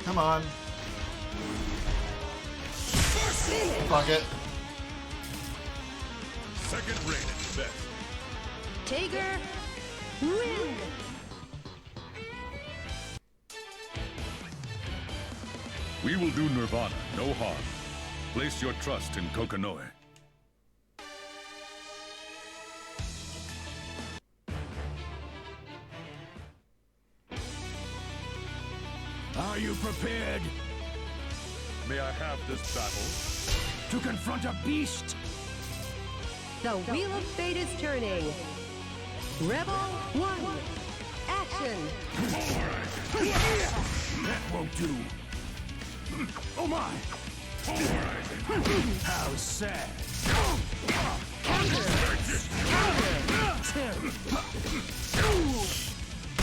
Come on. Fuck it. Second rated best. Tager win. We will do Nirvana no harm. Place your trust in Kokonoe. Are you prepared May I have this battle? to confront a beast? The Wheel of Fate is turning. Rebel 1. Action. That won't do. Oh my! How sad!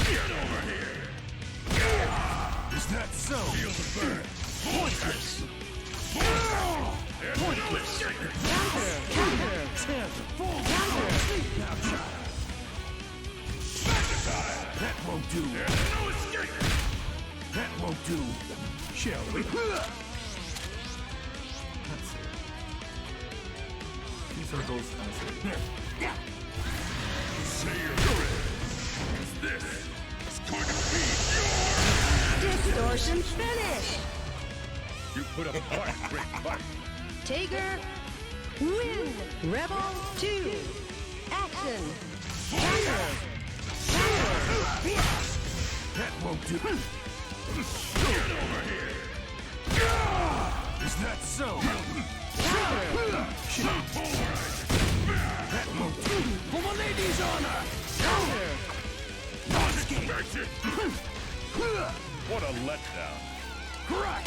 Get over here! Is that so? Feel the burn. Pointless! Pointless! Now, child. That won't do. There's no escape! That won't do. Shall we? Let's see. 2 circles and a circle. Say your prayers. This is going to be Distortion finish. You put up quite a great fight. Tager win. Rebel 2. Action. That won't do. Get over here! Is that so? That won't do. For my lady's honor! Unexpected! What a letdown. Right!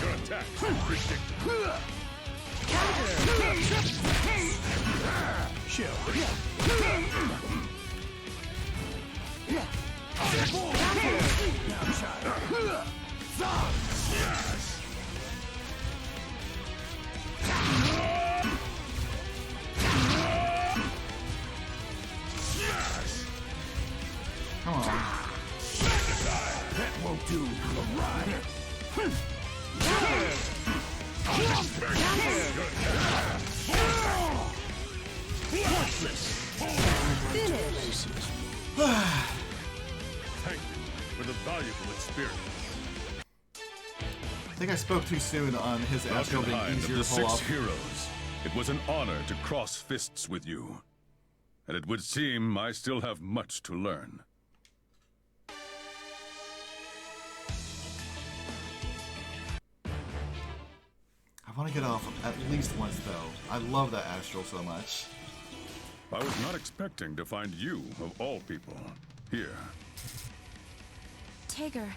Your attack is predictable. Shall we? Now, child. Yes! Yes! Come on. That won't do. Right. Finish. Thank you for the valuable experience. I think I spoke too soon on his astral being Valkenheim of easier the to pull 6 off. heroes, it was an honor to cross fists with you. And it would seem I still have much to learn. I want to get off at least once, though. I love that astral so much. I was not expecting to find you, of all people, here. Tager,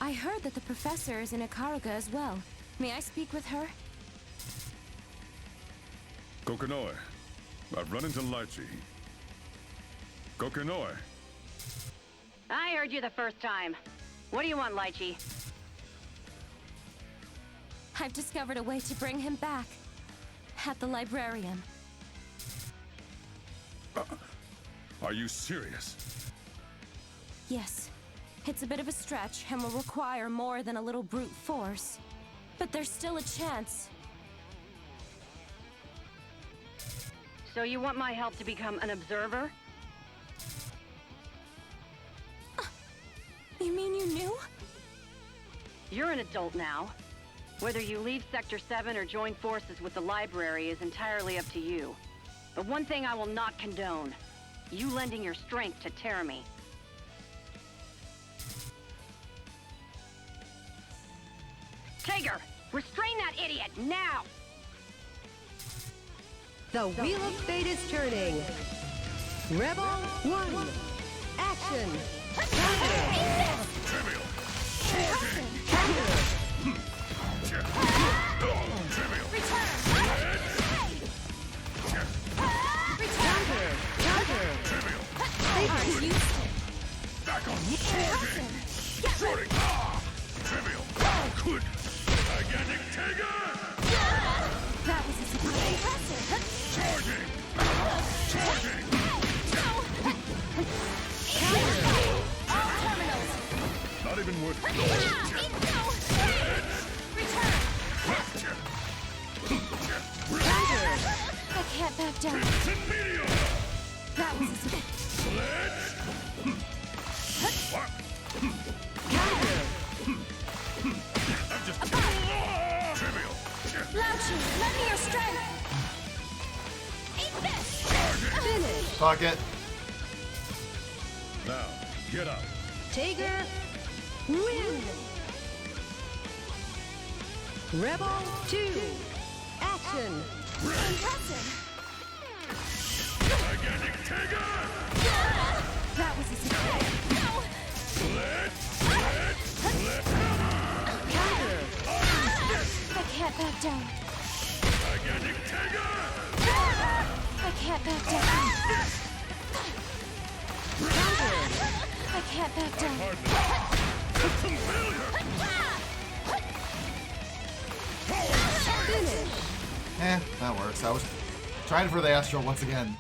I heard that the professor is in Ikaruga as well. May I speak with her? Kokonoe, I've run into Lychee. Kokonoe, I heard you the first time. What do you want, Lychee? I've discovered a way to bring him back. At the librarium. are you serious? Yes. It's a bit of a stretch and will require more than a little brute force. But there's still a chance. So you want my help to become an observer? You mean you knew? You're an adult now. Whether you leave Sector 7 or join forces with the library is entirely up to you. But one thing I will not condone. You lending your strength to Terami. Tager, restrain that idiot, now! The Wheel of Fate is turning. Rebel 1. Action. Trivial! Charging! Trivial! Trivial! Back on! Charging! Shooting! Trivial! Good! Gigantic Tager! That was a surprise. Charging! Charging! All terminals. Not even worth I can't back down. That was a surprise. I'm just trivial. Lauchi, lend me your strength. Eat this. Pocket. Now, Get out. Tiger, win! Rebel 2, action! Impressive! Gigantic Tiger! That was a success. No! Counter! I can't back down. Gigantic Tiger! I can't back down. I can't back down. Some failure! Finish! That works. I was trying for the astral once again.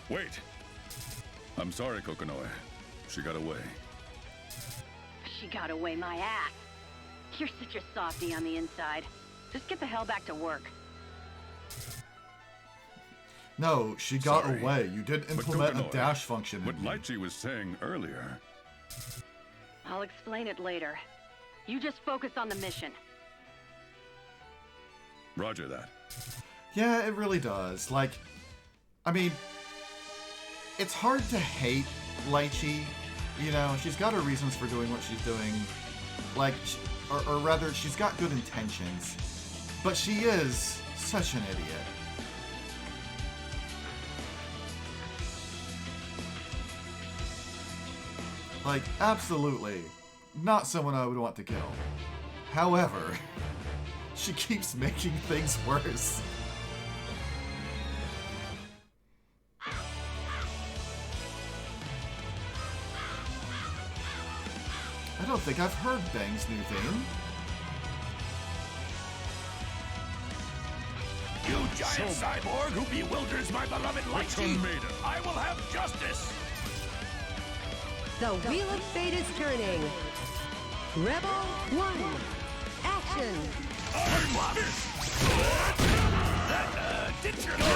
Wait. I'm sorry, Kokonoe. She got away. She got away my ass. You're such a softie on the inside. Just get the hell back to work. No, she got Sorry. away. You did But implement a Kokonoe, dash function. What in me. Lychee was saying earlier. I'll explain it later. You just focus on the mission. Roger that. Yeah, it really does. Like, I mean, it's hard to hate Lychee. You know, she's got her reasons for doing what she's doing. Like, or rather, she's got good intentions. But she is such an idiot. Like, absolutely. Not someone I would want to kill. However, she keeps making things worse. I don't think I've heard Bang's new theme. You giant cyborg who bewilders my beloved Lychee! I will have justice! The Wheel of Fate is turning. Rebel 1, action! Did you know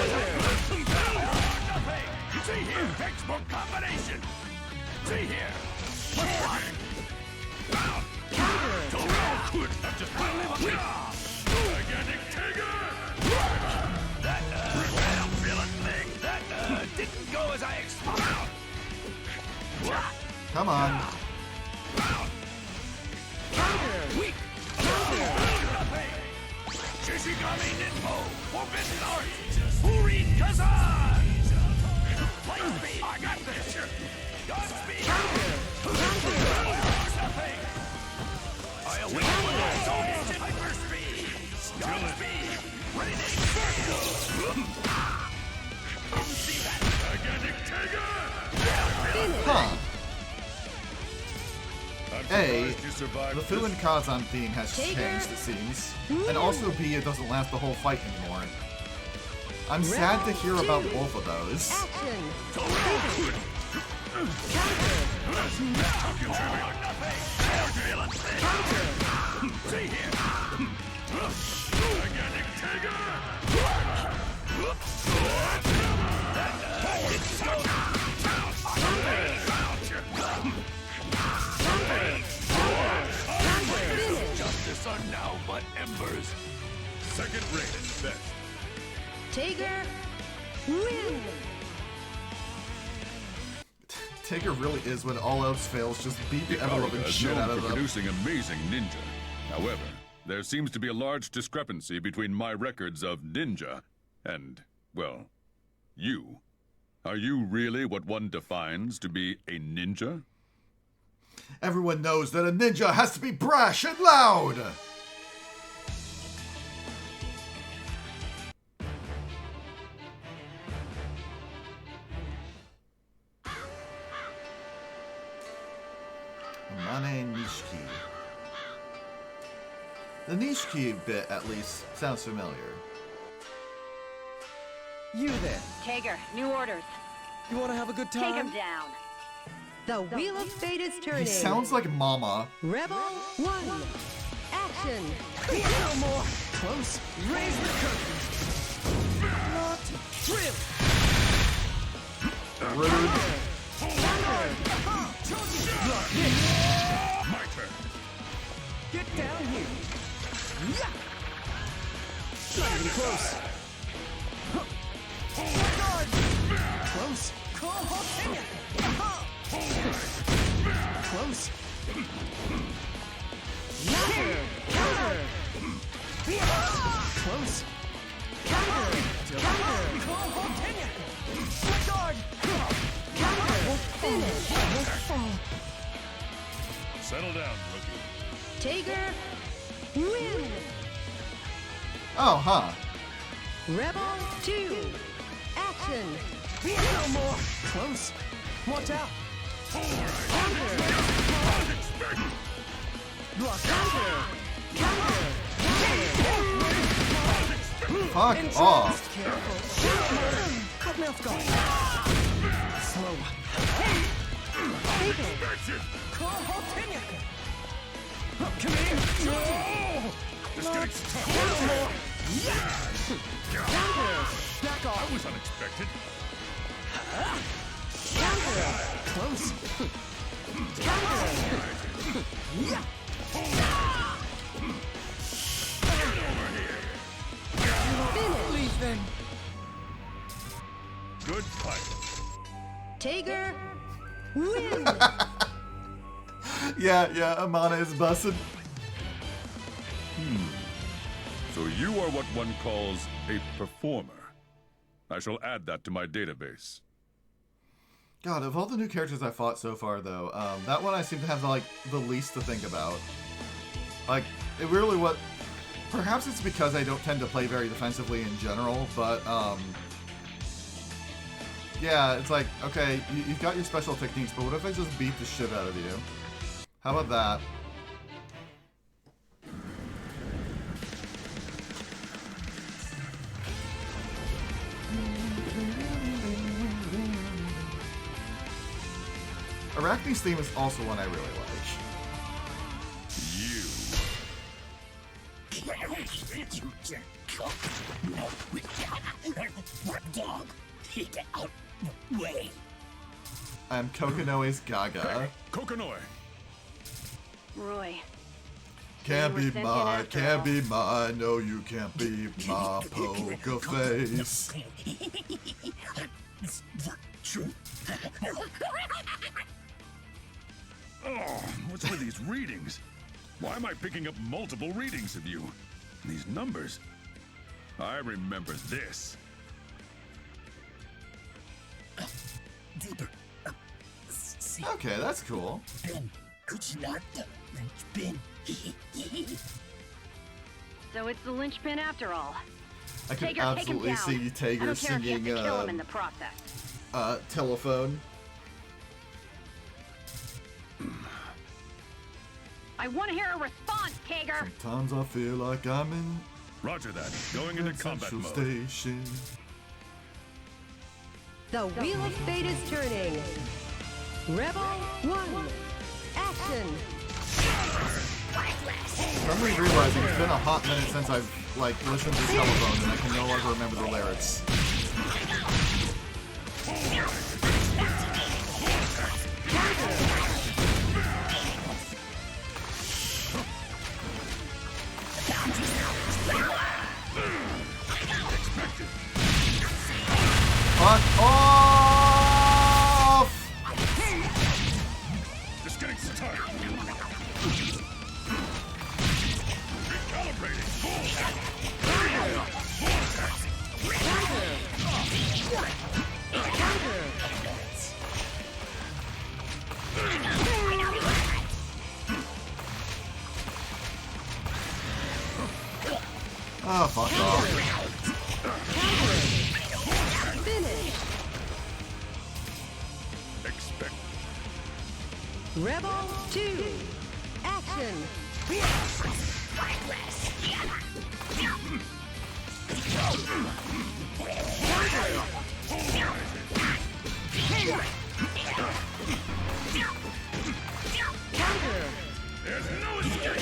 nothing? See here, textbook combination! See here! Gigantic Tiger! That villain thing, that didn't go as I expected. Come on. Weak! Shishigami Ninpo, Forbidden Art, Furin Kazan! Light speed, I got this! Godspeed! Nothing! I await hyperspeed! Godspeed! Ready to explode! Didn't see that! Gigantic Tiger! Huh. I'm A, surprised you survived the Fu this. and Kazan theme has changed, it seems. And also B, it doesn't last the whole fight anymore. I'm sad to hear about both of those. Action! See here! Gigantic Tiger! Justice are now but embers. Second rate at best. Tiger, win! Tiger really is, when all else fails, just beat the ever-loving Ikaruga is shit known out of for them. producing amazing ninja. However, there seems to be a large discrepancy between my records of ninja and, well, you. Are you really what one defines to be a ninja? Everyone knows that a ninja has to be brash and loud! Mane Nishiki. The Nishiki bit, at least, sounds familiar. You there. Tiger, new orders. You want to have a good Take him time? down. The Wheel of Fate is turning. He sounds like Mama. Rebel 1, action! No more. Close. Raise the curtain. Not really. Rude. My turn. Get down here. Yeah. Not even close. Guard. Close. Close. Close. Settle down, rookie. Tiger, win! Oh, huh. Rebel 2, action! No more. Close. Watch out. Block. Fuck off. Caught me off guard. Slow. Come in. Just getting started. Back off. That was unexpected. Close. Leave them. Good fight. Tiger, win! Yeah, Amana is busted. So you are what one calls a performer. I shall add that to my database. God, of all the new characters I fought so far, though, that one I seem to have, like, the least to think about. Like, it really what... Perhaps it's because I don't tend to play very defensively in general, but, yeah, it's like, okay, you've got your special techniques, but what if I just beat the shit out of you? How about that? Arachne's theme is also one I really like. I'm Kokonoe's Gaga. Kokonoe. Roy. Can't You were be sent in mine, after can't all. be mine, no you can't be my poker face. Oh, what's with these readings? Why am I picking up multiple readings of you? These numbers. I remember this. Deeper. Okay, that's cool. So it's the linchpin after all. I can Tager, take him absolutely down. see I Tager don't care if you have singing to kill him in the process. Telephone. I want to hear a response, Tager! Sometimes I feel like I'm in Roger that. Going into combat Central mode. Station. The Wheel of Fate is turning. Rebel 1, action! I'm realizing it's been a hot minute since I've like listened to Telephone and I can no longer remember the lyrics. Fuck off! Just getting started. Recalibrating. Oh, fuck off. Finish! Expect. Rebel 2, action! There's no escape.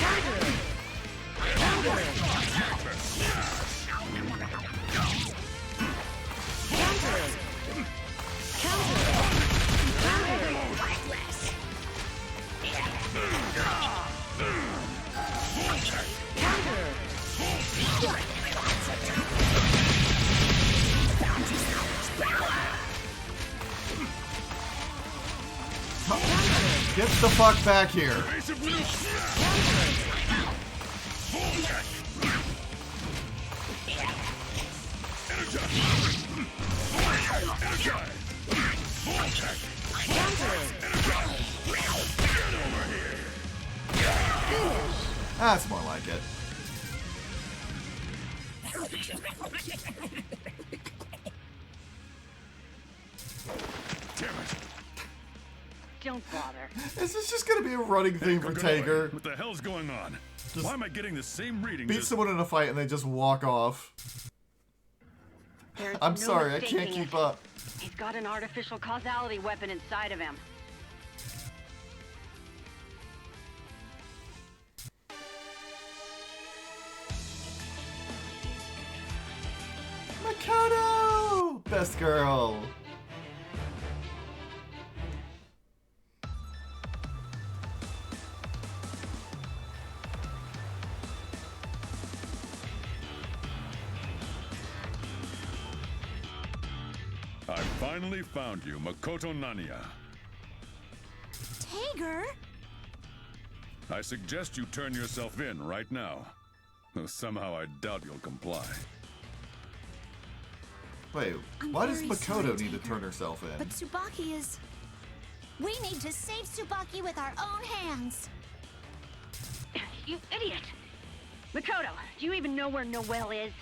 the fuck back here. Evasive maneuver. Energize. That's more like it. Damn it. Don't bother. Is this just gonna be a running thing for Tager? What the hell's going on? Just Why am I getting the same readings? Beat someone in a fight and they just walk off. There's I'm no sorry, I can't mistaking keep it. up. He's got an artificial causality weapon inside of him. Makoto! Best girl. I finally found you, Makoto Nania. Tager? I suggest you turn yourself in right now. Though somehow I doubt you'll comply. Wait, I'm why does very Makoto sorry, need to Taker, turn herself in? But Tsubaki is... We need to save Tsubaki with our own hands. You idiot! Makoto, do you even know where Noelle is?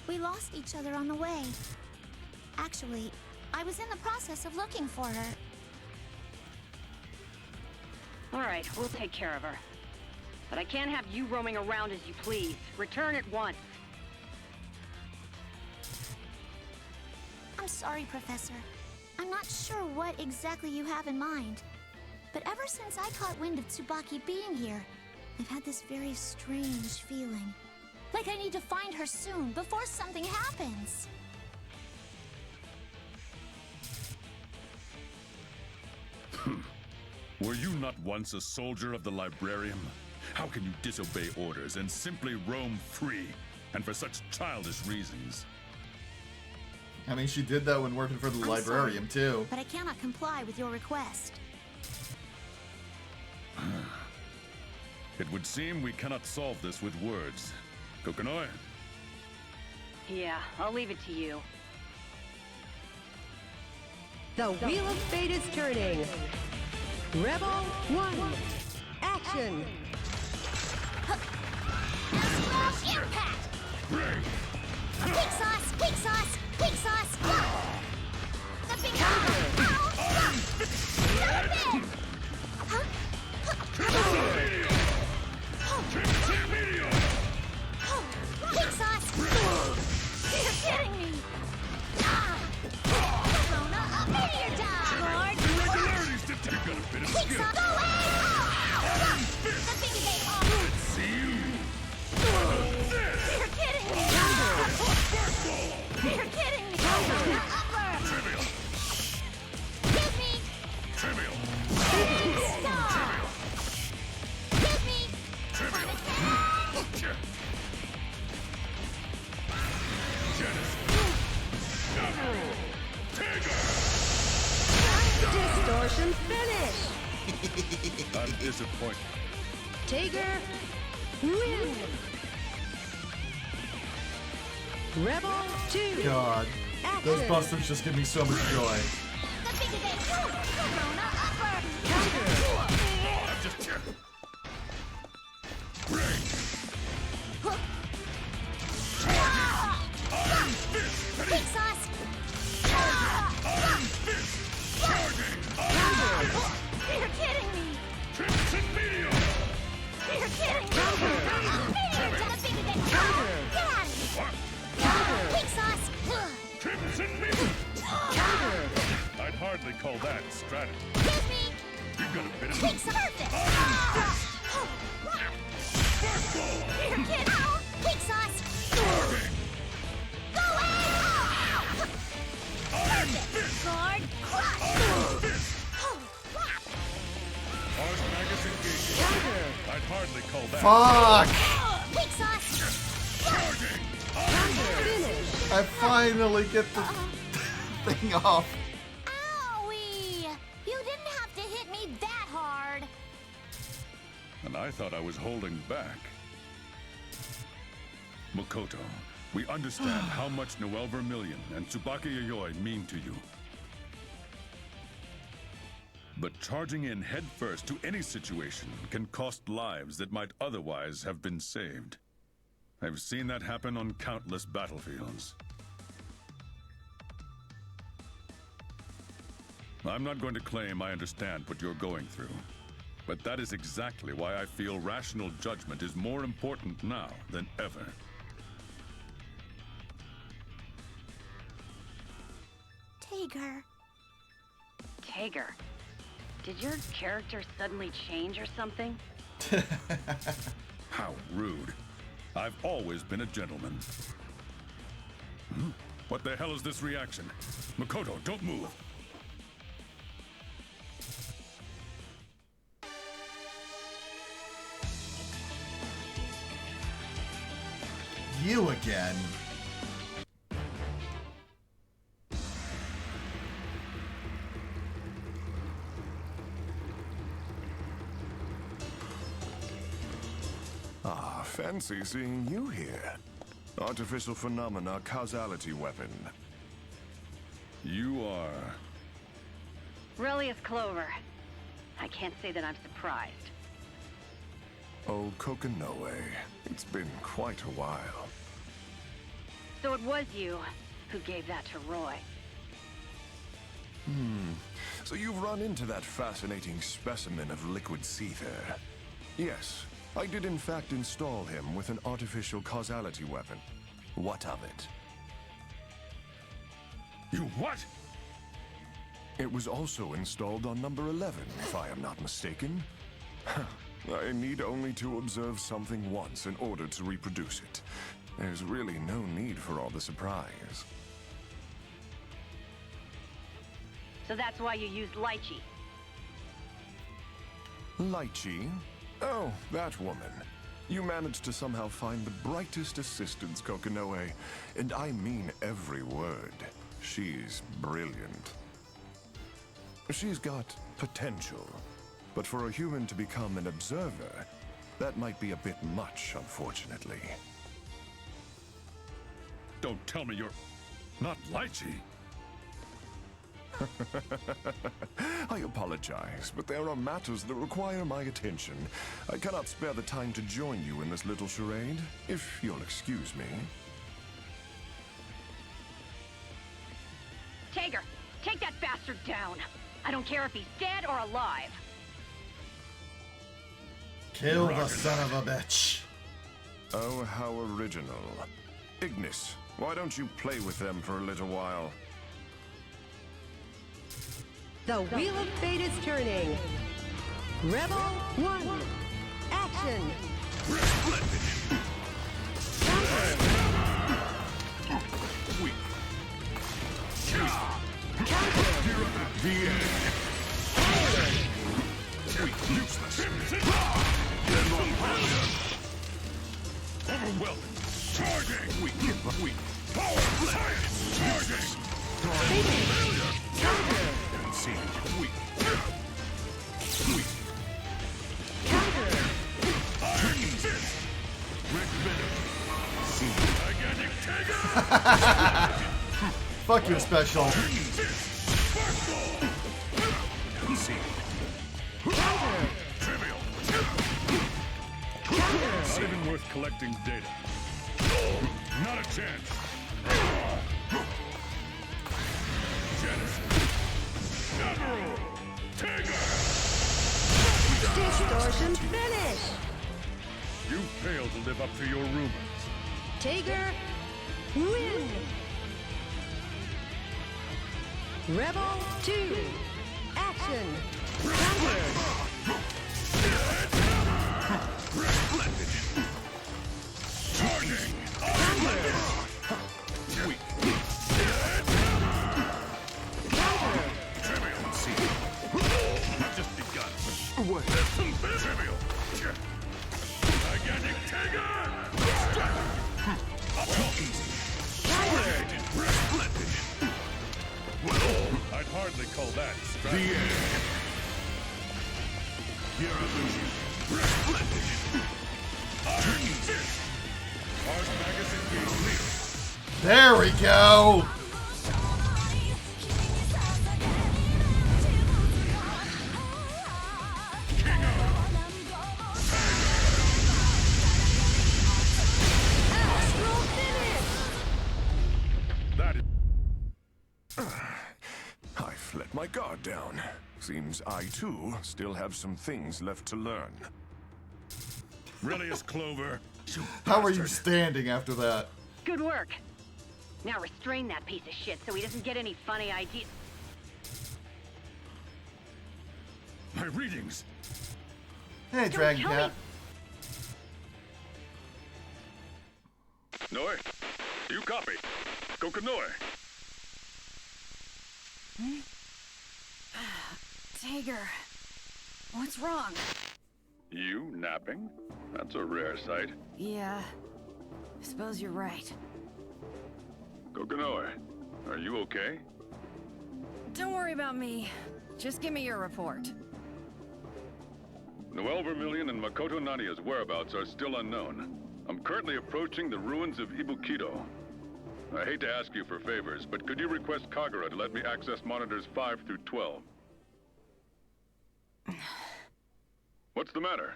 We lost each other on the way. Actually, I was in the process of looking for her. All right, we'll take care of her. But I can't have you roaming around as you please. Return at once. I'm sorry, Professor. I'm not sure what exactly you have in mind. But ever since I caught wind of Tsubaki being here, I've had this very strange feeling. Like I need to find her soon, before something happens. Were you not once a soldier of the Librarium? How can you disobey orders and simply roam free? And for such childish reasons? I mean, she did that when working for the I'm librarium, sorry, too. But I cannot comply with your request. It would seem we cannot solve this with words. Kokonoi? Yeah, I'll leave it to you. The Wheel of Fate is turning. Rebel 1. Action. Astral Impact! Quick sauce! Quick sauce! Quick sauce! The big Quick sauce! You're kidding me! Corona, a meteor dive! Irregularities detected! You got a bit of Quick skill. sauce! Go away! The big bang! See you! You're kidding me! You're kidding me! Trivial! Give me! Trivial! Stop! Give me! Trivial! Distortion finish. I'm disappointed. Tager win. Rebel 2. God. Those Action. busters just give me so much joy. The big bang! Corona upper! I'm just here. Break! Quick sauce! You're kidding me! Crimson Meteor! You're kidding me! The big bang! Get out of here! Quick sauce! Crimson Meteor! I'd hardly call that strategy. Give me! You got a bit of Quick sauce! Perfect! You're kidding! Quick sauce! Go away! Perfect! Sword crush! Hard Magus engaging. I'd hardly call that. Fuck! Quick sauce! Charging! I finally get the thing off. Owie! You didn't have to hit me that and I thought I was holding back. Makoto, we understand how much Noel Vermillion and Tsubaki Yayoi mean to you. But charging in headfirst to any situation can cost lives that might otherwise have been saved. I've seen that happen on countless battlefields. I'm not going to claim I understand what you're going through, but that is exactly why I feel rational judgment is more important now than ever. Tager. Tager, did your character suddenly change or something? How rude. I've always been a gentleman. What the hell is this reaction? Makoto, don't move. You again. Ah, fancy seeing you here. Artificial phenomena causality weapon. You are... Relius Clover. I can't say that I'm surprised. Oh, Kokonoe. It's been quite a while. So it was you who gave that to Roy. So you've run into that fascinating specimen of liquid ether. Yes, I did in fact install him with an artificial causality weapon. What of it? You what? It was also installed on number 11, if I am not mistaken. I need only to observe something once in order to reproduce it. There's really no need for all the surprise. So that's why you used Lychee. Lychee? Oh, that woman. You managed to somehow find the brightest assistants, Kokonoe. And I mean every word. She's brilliant. She's got potential. But for a human to become an observer, that might be a bit much, unfortunately. Don't tell me you're... not Lychee. I apologize, but there are matters that require my attention. I cannot spare the time to join you in this little charade, if you'll excuse me. Tager, take that bastard down. I don't care if he's dead or alive. Kill the son of a bitch. Oh, how original. Ignis, why don't you play with them for a little while? The Wheel of Fate is turning. Rebel 1. Action. The end. Useless. Overwhelming. Charging. Weak. Power play. Charging. Failure. See. Weak. Iron fist. Red venom. See. Gigantic Tager. Fuck your special. See. Trivial. Not even worth collecting data. Not a chance. Genesis. Admiral. Tager. Distortion finish. You failed to live up to your rumors. Tager win. Rebel 2. Action. Counter. Charging. Weak. Trivial. See. I've just begun. What? Trivial. Gigantic Tager. I'd hardly call that The strategy. end. Your illusion. There we go! I've let my guard down. Seems I, too, still have some things left to learn. Relius Clover. How are you standing after that? Good work. Now restrain that piece of shit so he doesn't get any funny ideas. My readings. Hey, Dragon tell Cat. Noe, you copy. Kokanoe. Tager, what's wrong? You napping? That's a rare sight. Yeah, I suppose you're right. Kokanoe, are you okay? Don't worry about me. Just give me your report. Noel Vermilion and Makoto Nania's whereabouts are still unknown. I'm currently approaching the ruins of Ibukido. I hate to ask you for favors, but could you request Kagura to let me access monitors 5 through 12? What's the matter?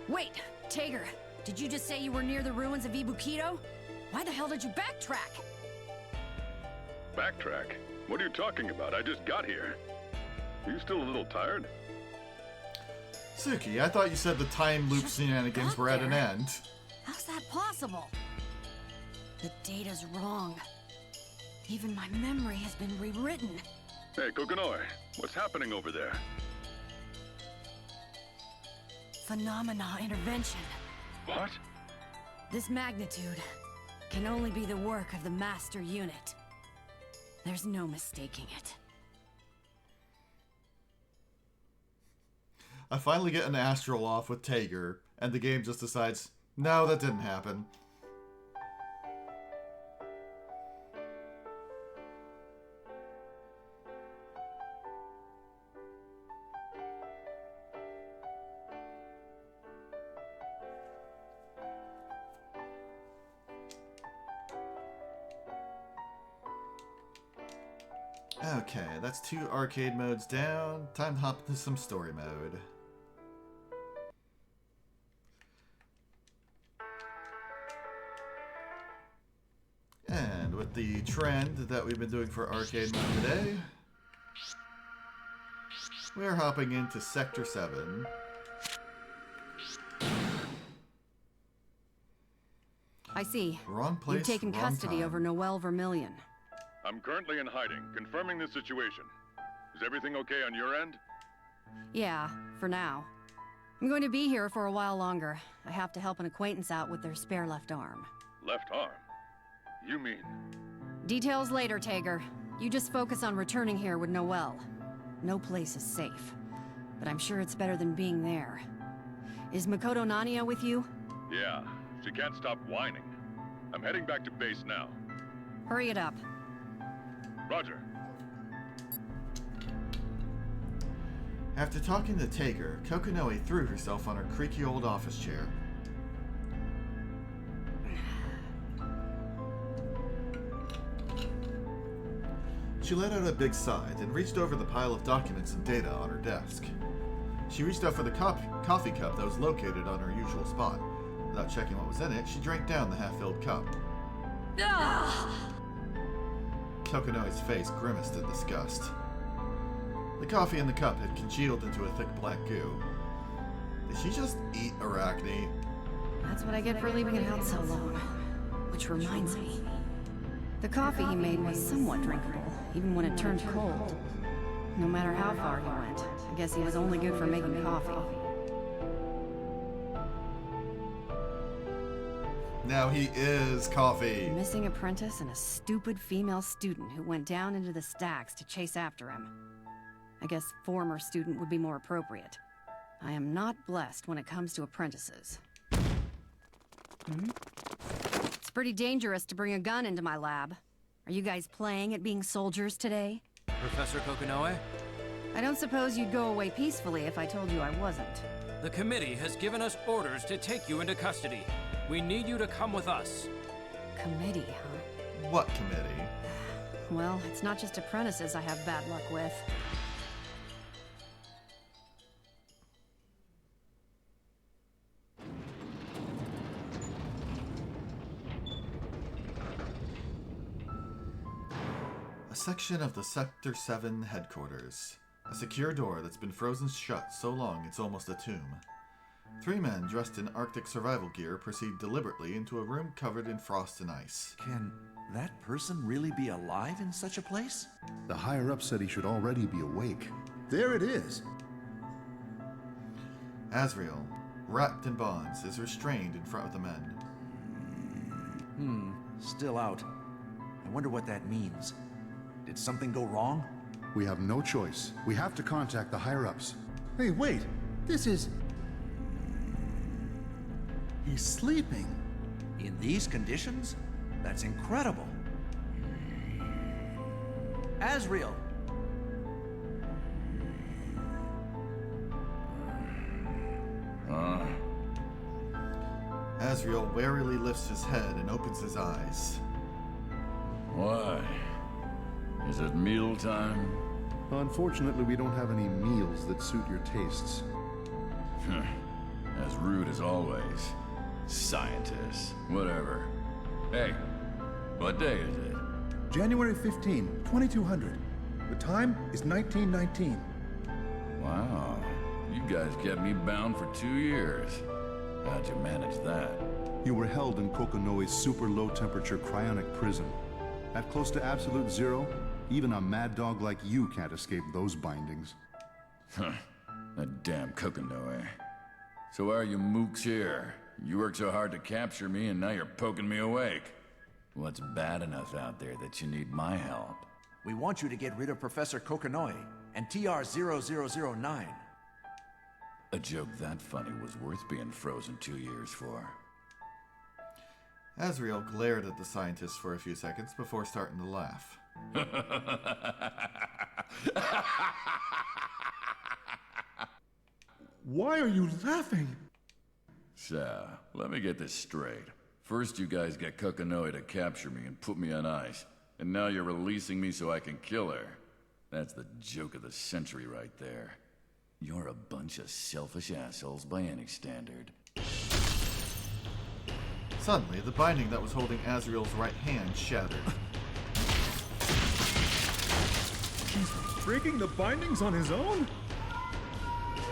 Wait, Tager, did you just say you were near the ruins of Ibukido? Why the hell did you backtrack? Backtrack? What are you talking about? I just got here. Are you still a little tired? Suki, I thought you said the time loop shenanigans were at an end. How's that possible? The data's wrong. Even my memory has been rewritten. Hey, Kokanoe, what's happening over there? Phenomena intervention. What? This magnitude can only be the work of the master unit. There's no mistaking it. I finally get an astral off with Tager, and the game just decides, no, that didn't happen. Okay, that's 2 arcade modes down. Time to hop into some story mode. And with the trend that we've been doing for arcade mode today, we're hopping into Sector 7. I see. Wrong place, You've taken wrong custody time. over Noel Vermilion. I'm currently in hiding, confirming the situation. Is everything okay on your end? Yeah, for now. I'm going to be here for a while longer. I have to help an acquaintance out with their spare left arm. Left arm? You mean... Details later, Tager. You just focus on returning here with Noel. No place is safe, but I'm sure it's better than being there. Is Makoto Nania with you? Yeah, she can't stop whining. I'm heading back to base now. Hurry it up. Roger. After talking to Tager, Kokanoe threw herself on her creaky old office chair. She let out a big sigh and reached over the pile of documents and data on her desk. She reached out for the coffee cup that was located on her usual spot. Without checking what was in it, she drank down the half-filled cup. Kokanoe's face grimaced in disgust. The coffee in the cup had congealed into a thick black goo. Did she just eat Arachne? That's what I get for leaving it out so long. Which reminds me. The coffee he made was somewhat drinkable, even when it turned cold. No matter how far he went, I guess he was only good for making coffee. Now he is coffee. A missing apprentice and a stupid female student who went down into the stacks to chase after him. I guess former student would be more appropriate. I am not blessed when it comes to apprentices. It's pretty dangerous to bring a gun into my lab. Are you guys playing at being soldiers today? Professor Kokanoe? I don't suppose you'd go away peacefully if I told you I wasn't. The committee has given us orders to take you into custody. We need you to come with us. Committee, huh? What committee? Well, it's not just apprentices I have bad luck with. A section of the Sector 7 headquarters. A secure door that's been frozen shut so long it's almost a tomb. 3 men dressed in Arctic survival gear proceed deliberately into a room covered in frost and ice. Can that person really be alive in such a place? The higher-up said he should already be awake. There it is. Asriel, wrapped in bonds, is restrained in front of the men. Still out. I wonder what that means. Did something go wrong? We have no choice. We have to contact the higher-ups. Hey, wait! This is... He's sleeping. In these conditions? That's incredible. Asriel! Asriel warily lifts his head and opens his eyes. Why? Is it mealtime? Unfortunately, we don't have any meals that suit your tastes. As rude as always. Scientists. Whatever. Hey, what day is it? January 15, 2200. The time is 1919. Wow. You guys kept me bound for 2 years. How'd you manage that? You were held in Kokonoe's super low-temperature cryonic prison. At close to absolute zero, even a mad dog like you can't escape those bindings. Huh. That damn Kokonoe. So why are you mooks here? You worked so hard to capture me, and now you're poking me awake. What's bad enough out there that you need my help? We want you to get rid of Professor Kokonoe and TR-0009. A joke that funny was worth being frozen 2 years for. Asriel glared at the scientist for a few seconds before starting to laugh. Why are you laughing? So, let me get this straight. First you guys get Kokonoe to capture me and put me on ice, and now you're releasing me so I can kill her. That's the joke of the century right there. You're a bunch of selfish assholes by any standard. Suddenly, the binding that was holding Asriel's right hand shattered. He's breaking the bindings on his own?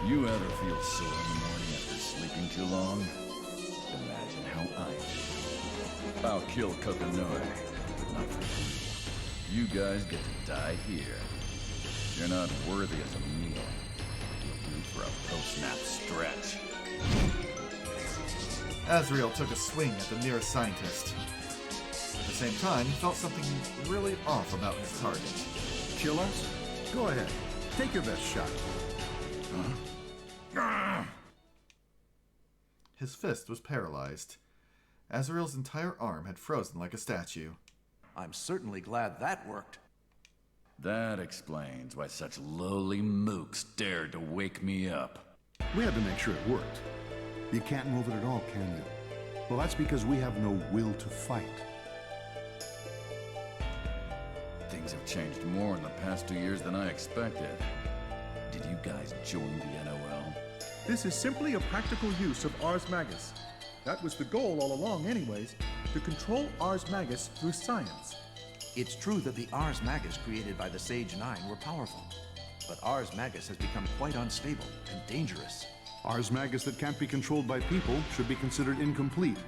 You ever feel sore in the morning after sleeping too long? Imagine how I feel. I'll kill Kokonoe, but not for you. You guys get to die here. You're not worthy as a meal. You'll do for a post-nap stretch. Asriel took a swing at the nearest scientist. At the same time, he felt something really off about his target. Kill us? Go ahead. Take your best shot. His fist was paralyzed. Asriel's entire arm had frozen like a statue. I'm certainly glad that worked. That explains why such lowly mooks dared to wake me up. We had to make sure it worked. You can't move it at all, can you? Well, that's because we have no will to fight. Things have changed more in the past 2 years than I expected. Did you guys join the NOL? This is simply a practical use of Ars Magus. That was the goal all along anyways, to control Ars Magus through science. It's true that the Ars Magus created by the Sage Nine were powerful, but Ars Magus has become quite unstable and dangerous. Ars Magus that can't be controlled by people should be considered incomplete.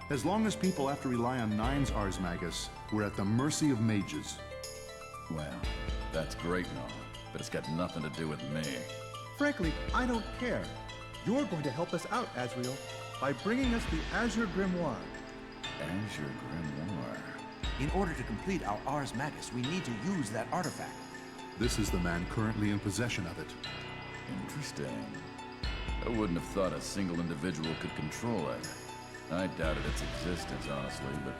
As long as people have to rely on Nine's Ars Magus, we're at the mercy of mages. Well, that's great and all, but it's got nothing to do with me. Frankly, I don't care. You're going to help us out, Asriel, by bringing us the Azure Grimoire. Azure Grimoire? In order to complete our Ars Magus, we need to use that artifact. This is the man currently in possession of it. Interesting. I wouldn't have thought a single individual could control it. I doubted its existence, honestly, but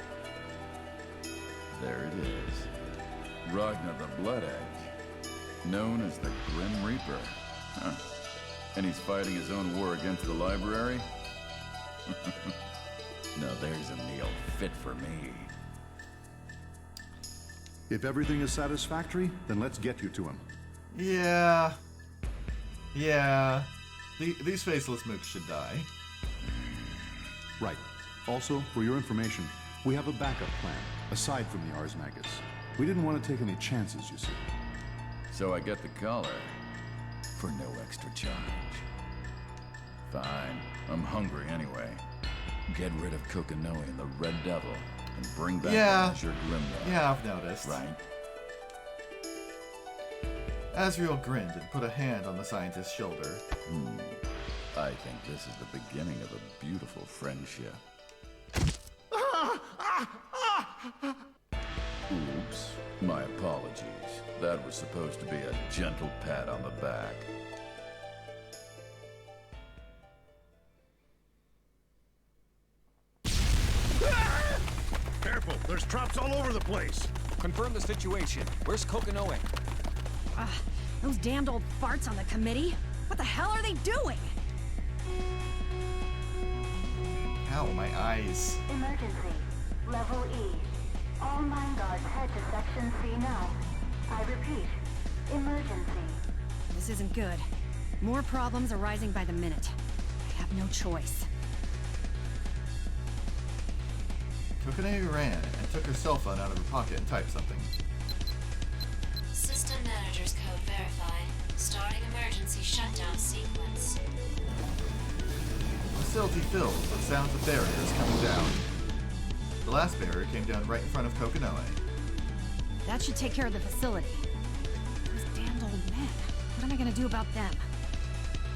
there it is. Ragnar the Blood Edge. Known as the Grim Reaper. Huh. And he's fighting his own war against the library? No, there's a meal fit for me. If everything is satisfactory, then let's get you to him. Yeah. Yeah. These faceless mooks should die. Right. Also, for your information, we have a backup plan, aside from the Ars Magus. We didn't want to take any chances, you see. So I get the collar for no extra charge. Fine. I'm hungry anyway. Get rid of Kokonoe and the Red Devil, and bring back Azure Grimlock. Yeah, I've noticed. Right? Azrael grinned and put a hand on the scientist's shoulder. I think this is the beginning of a beautiful friendship. Oops. My apologies. That was supposed to be a gentle pat on the back. Careful, there's traps all over the place. Confirm the situation. Where's Kokonoe? Those damned old farts on the committee? What the hell are they doing? Ow, my eyes. Emergency. Level E. All 9 guards head to Section C now. I repeat, emergency. This isn't good. More problems are rising by the minute. I have no choice. Kokonoe ran and took her cell phone out of her pocket and typed something. System manager's code verified. Starting emergency shutdown sequence. Facility filled with sounds of barriers coming down. The last barrier came down right in front of Kokonoe. That should take care of the facility. Those damned old men. What am I gonna do about them?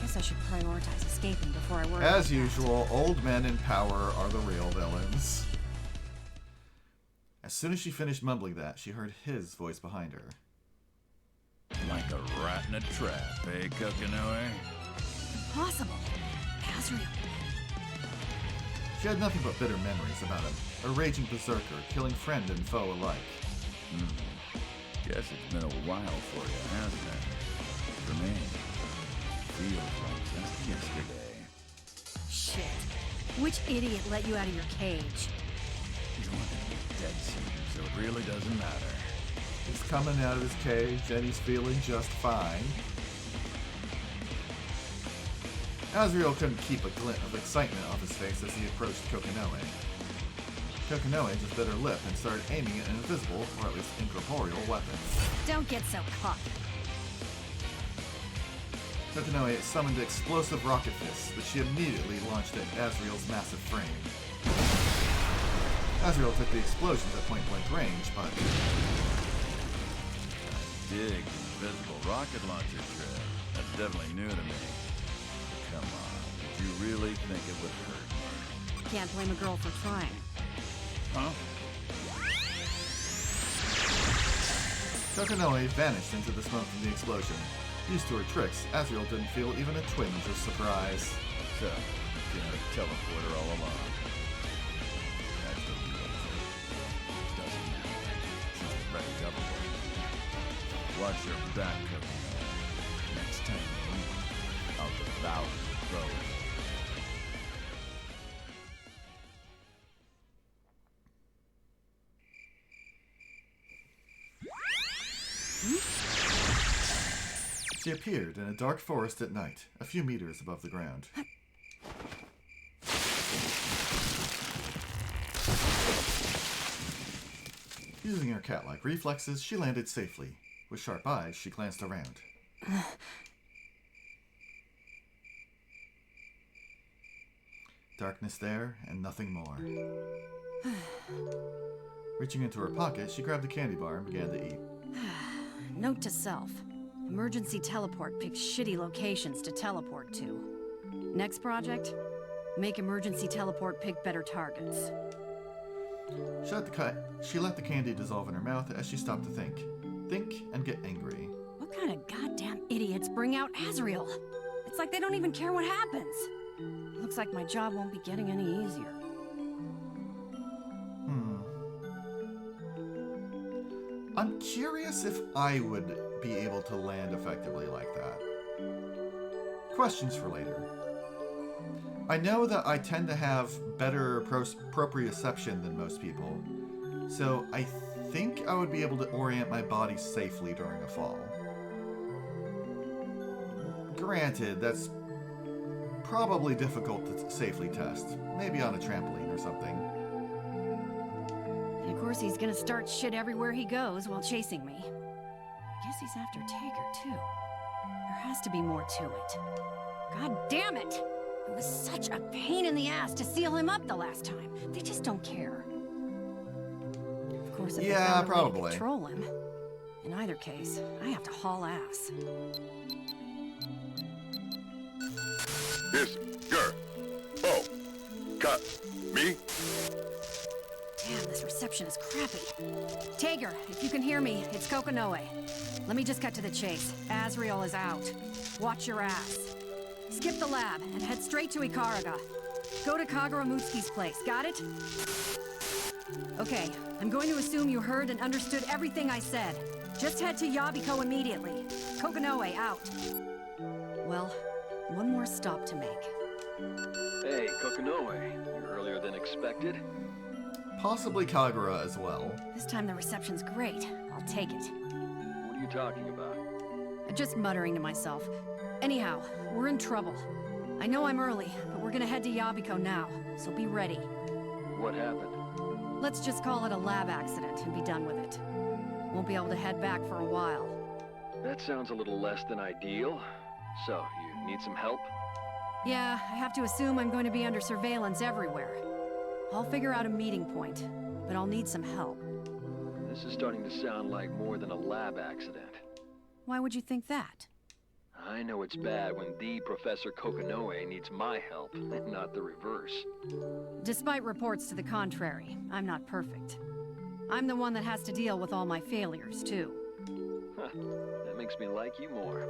Guess I should prioritize escaping before I worry. As usual, old men in power are the real villains. As soon as she finished mumbling that, she heard his voice behind her. Like a rat in a trap, eh, Kokonoe? Possible. Azrael. She had nothing but bitter memories about him. A raging berserker, killing friend and foe alike. Guess it's been a while for you, hasn't it? For me, feels like just yesterday. Shit. Which idiot let you out of your cage? You're dead soon, so it really doesn't matter. He's coming out of his cage and he's feeling just fine. Azrael couldn't keep a glint of excitement off his face as he approached Kokonoe. Kokonoe just bit her lip and started aiming at an invisible, or at least incorporeal, weapon. Don't get so cocky. Kokonoe summoned explosive rocket fists, which she immediately launched at Azrael's massive frame. Azrael took the explosions at point-blank range, but... Dig the invisible rocket launcher trick. That's definitely new to me. Come on, did you really think it would hurt? Can't blame a girl for trying. Huh? Kokonoe vanished into the smoke from the explosion. Used to her tricks, Azrael didn't feel even a twinge of surprise. So, you had a teleporter all along. That's the real thing. Doesn't matter. She's already double it. Watch your back, Kokonoe. Next time you leave, I'll devour your throat. She appeared in a dark forest at night, a few meters above the ground. Using her cat-like reflexes, she landed safely. With sharp eyes, she glanced around. Darkness there, and nothing more. Reaching into her pocket, she grabbed a candy bar and began to eat. Note to self. Emergency teleport picks shitty locations to teleport to. Next project? Make emergency teleport pick better targets. She let the candy dissolve in her mouth as she stopped to think. Think and get angry. What kind of goddamn idiots bring out Azrael? It's like they don't even care what happens. Looks like my job won't be getting any easier. I'm curious if I would be able to land effectively like that. Questions for later. I know that I tend to have better proprioception than most people, so I think I would be able to orient my body safely during a fall. Granted, that's probably difficult to safely test. Maybe on a trampoline or something. And of course he's gonna start shit everywhere he goes while chasing me. I guess he's after Tager, too. There has to be more to it. God damn it! It was such a pain in the ass to seal him up the last time. They just don't care. Of course, if they found a way to probably. control him. In either case, I have to haul ass. Yes, sir. Oh, cut. Me? Damn, this reception is crappy. Tager, if you can hear me, it's Kokonoe. Let me just cut to the chase. Asriel is out. Watch your ass. Skip the lab and head straight to Ikaraga. Go to Kagura Mutsuki's place, got it? Okay, I'm going to assume you heard and understood everything I said. Just head to Yabiko immediately. Kokonoe out. Well, one more stop to make. Hey, Kokonoe. You're earlier than expected. Possibly Kagura as well. This time the reception's great. I'll take it. What are you talking about? Just muttering to myself. Anyhow, we're in trouble. I know I'm early, but we're gonna head to Yabiko now, so be ready. What happened? Let's just call it a lab accident and be done with it. Won't be able to head back for a while. That sounds a little less than ideal. So, you need some help? Yeah, I have to assume I'm going to be under surveillance everywhere. I'll figure out a meeting point, but I'll need some help. This is starting to sound like more than a lab accident. Why would you think that? I know it's bad when the Professor Kokonoe needs my help, and not the reverse. Despite reports to the contrary, I'm not perfect. I'm the one that has to deal with all my failures, too. Huh, that makes me like you more.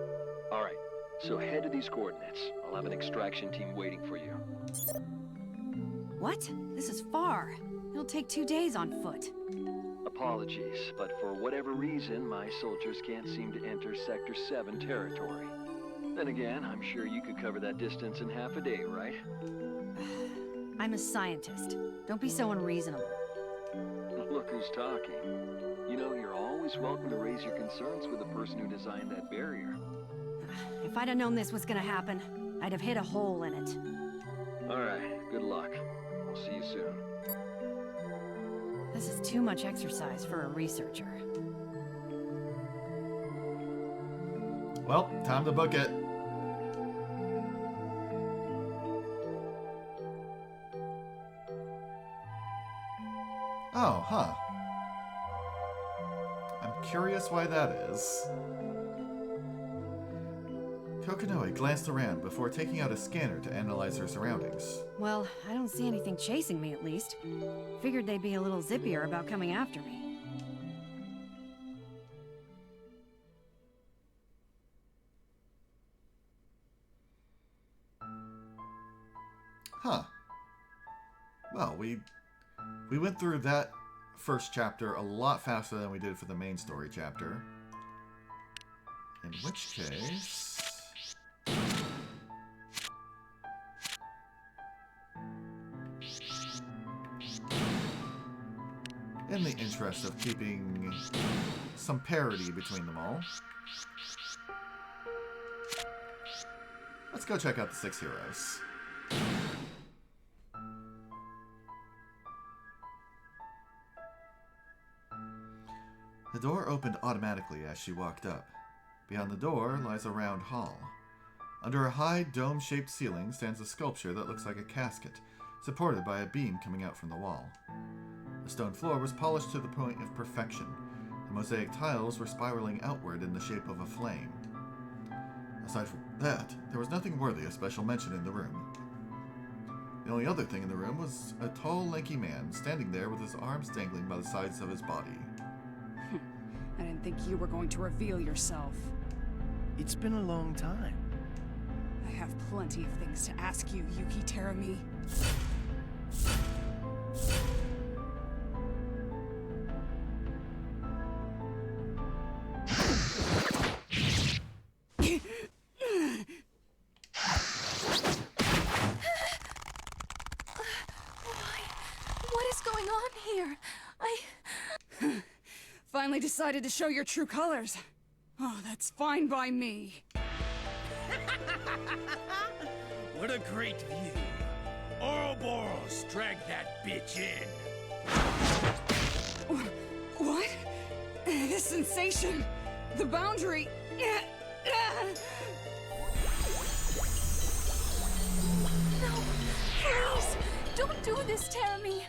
Alright, so head to these coordinates. I'll have an extraction team waiting for you. What? This is far. It'll take 2 days on foot. Apologies, but for whatever reason, my soldiers can't seem to enter Sector 7 territory. Then again, I'm sure you could cover that distance in half a day, right? I'm a scientist. Don't be so unreasonable. Look who's talking. You know, you're always welcome to raise your concerns with the person who designed that barrier. If I'd have known this was gonna happen, I'd have hit a hole in it. Alright, good luck. I'll see you soon. This is too much exercise for a researcher. Well, time to book it. Oh, huh. I'm curious why that is. Kokonoe glanced around before taking out a scanner to analyze her surroundings. Well, I don't see anything chasing me, at least. Figured they'd be a little zippier about coming after me. Huh. Well, we went through that first chapter a lot faster than we did for the main story chapter. In which case... in the interest of keeping some parity between them all, let's go check out the 6 heroes. The door opened automatically as she walked up. Beyond the door lies a round hall. Under a high dome-shaped ceiling stands a sculpture that looks like a casket, supported by a beam coming out from the wall. The stone floor was polished to the point of perfection. The mosaic tiles were spiraling outward in the shape of a flame. Aside from that, there was nothing worthy of special mention in the room. The only other thing in the room was a tall, lanky man standing there with his arms dangling by the sides of his body. I didn't think you were going to reveal yourself. It's been a long time. I have plenty of things to ask you, Yuki Terumi. What's going on here? Finally decided to show your true colors. Oh, that's fine by me. What a great view. Ouroboros, drag that bitch in. What? This sensation. The boundary. No, please. Don't do this, Teremy.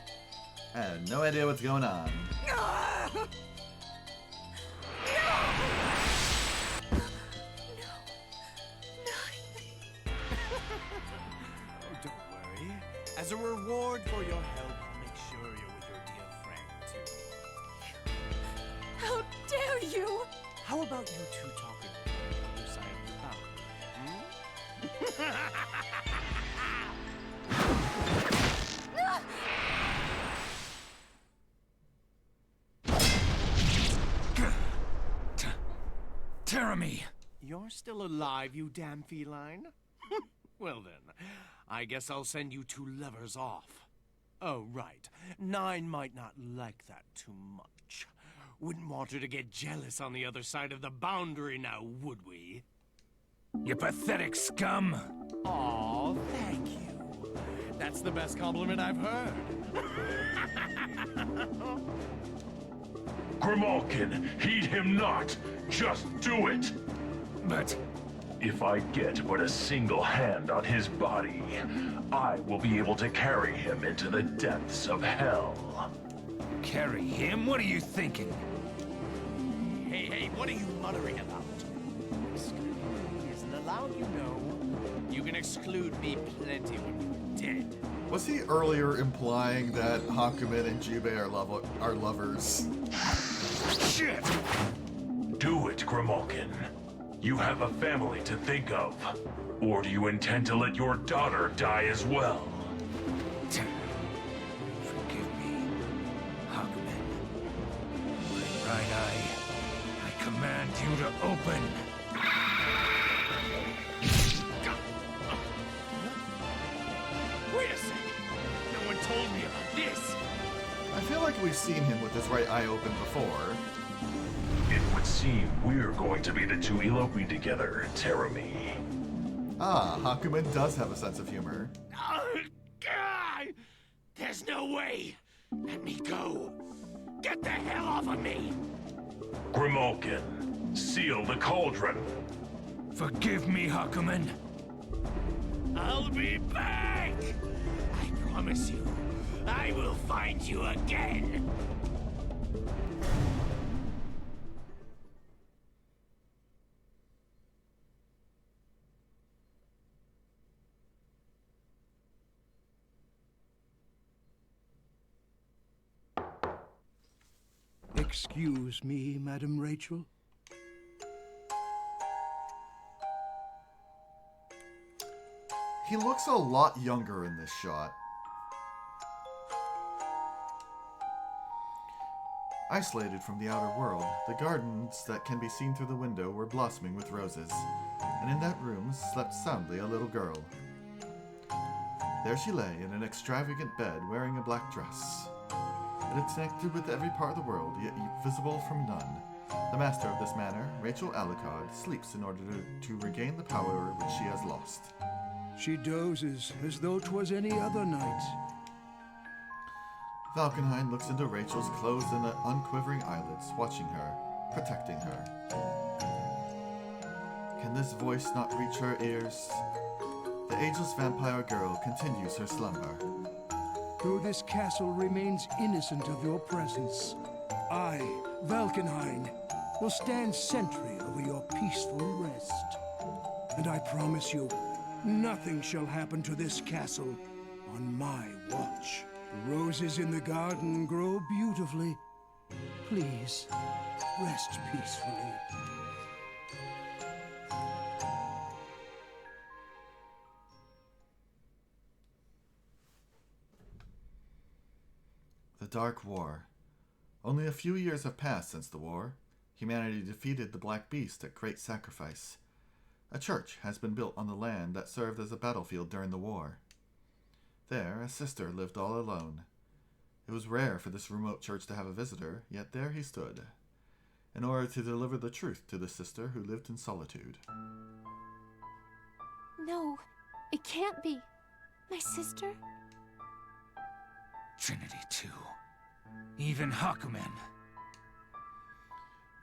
I have no idea what's going on. No! Oh, don't worry. As a reward for your help, I'll make sure you're with your dear friend, too. How dare you! How about you two talking on the other side of the Teremy! You're still alive, you damn feline? Well then, I guess I'll send you two lovers off. Oh, right. 9 might not like that too much. Wouldn't want her to get jealous on the other side of the boundary now, would we? You pathetic scum! Aw, thank you. That's the best compliment I've heard. Grimalkin, heed him not. Just do it. But if I get but a single hand on his body, I will be able to carry him into the depths of hell. Carry him? What are you thinking? Hey, what are you muttering about? Excluding isn't allowed, you know. You can exclude me plenty when you're dead. Was he earlier implying that Hakumen and Jubei are lovers? Shit! Do it, Grimalkin. You have a family to think of. Or do you intend to let your daughter die as well? Forgive me, Hakumen. My right eye, I command you to open. Wait a second! No one told me about this! I feel like we've seen him with his right eye open before. It would seem we're going to be the two eloping together, Teremy. Ah, Hakumen does have a sense of humor. God! There's no way! Let me go! Get the hell off of me! Grimalkin, seal the cauldron. Forgive me, Hakumen. I'll be back! I promise you, I will find you again! Excuse me, Madam Rachel. He looks a lot younger in this shot. Isolated from the outer world, the gardens that can be seen through the window were blossoming with roses, and in that room slept soundly a little girl. There she lay in an extravagant bed wearing a black dress. It is connected with every part of the world, yet visible from none. The master of this manor, Rachel Alucard, sleeps in order to regain the power which she has lost. She dozes as though 'twas any other night. Valkenhayn looks into Rachel's closed and unquivering eyelids, watching her, protecting her. Can this voice not reach her ears? The ageless vampire girl continues her slumber. Though this castle remains innocent of your presence, I, Valkenhayn, will stand sentry over your peaceful rest. And I promise you, nothing shall happen to this castle on my watch. The roses in the garden grow beautifully. Please, rest peacefully. The Dark War. Only a few years have passed since the war. Humanity defeated the Black Beast at great sacrifice. A church has been built on the land that served as a battlefield during the war. There, a sister lived all alone. It was rare for this remote church to have a visitor, yet there he stood, in order to deliver the truth to the sister who lived in solitude. No, it can't be. My sister? Trinity too. Even Hakumen.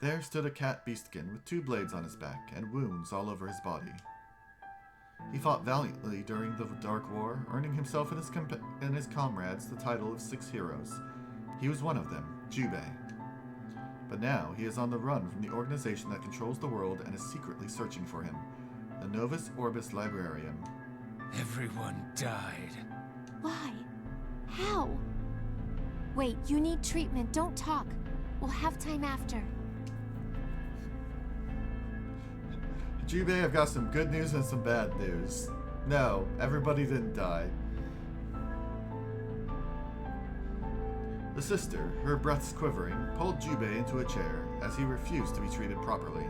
There stood a cat beastkin with 2 blades on his back and wounds all over his body. He fought valiantly during the Dark War, earning himself and his comrades the title of 6 heroes. He was one of them, Jubei. But now he is on the run from the organization that controls the world and is secretly searching for him, the Novus Orbis Librarium. Everyone died. Why? How? Wait, you need treatment. Don't talk. We'll have time after. Jubei, I've got some good news and some bad news. No, everybody didn't die. The sister, her breaths quivering, pulled Jubei into a chair as he refused to be treated properly.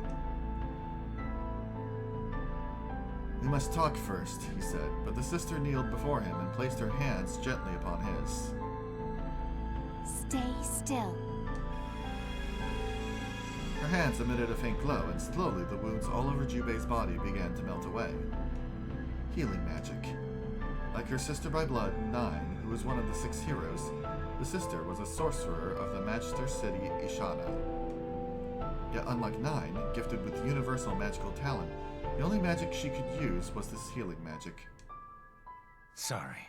We must talk first, he said, but the sister kneeled before him and placed her hands gently upon his. Stay still. Her hands emitted a faint glow, and slowly the wounds all over Jubei's body began to melt away. Healing magic. Like her sister by blood, Nine, who was one of the 6 heroes, the sister was a sorcerer of the Magister city Ishana. Yet unlike Nine, gifted with universal magical talent, the only magic she could use was this healing magic. Sorry.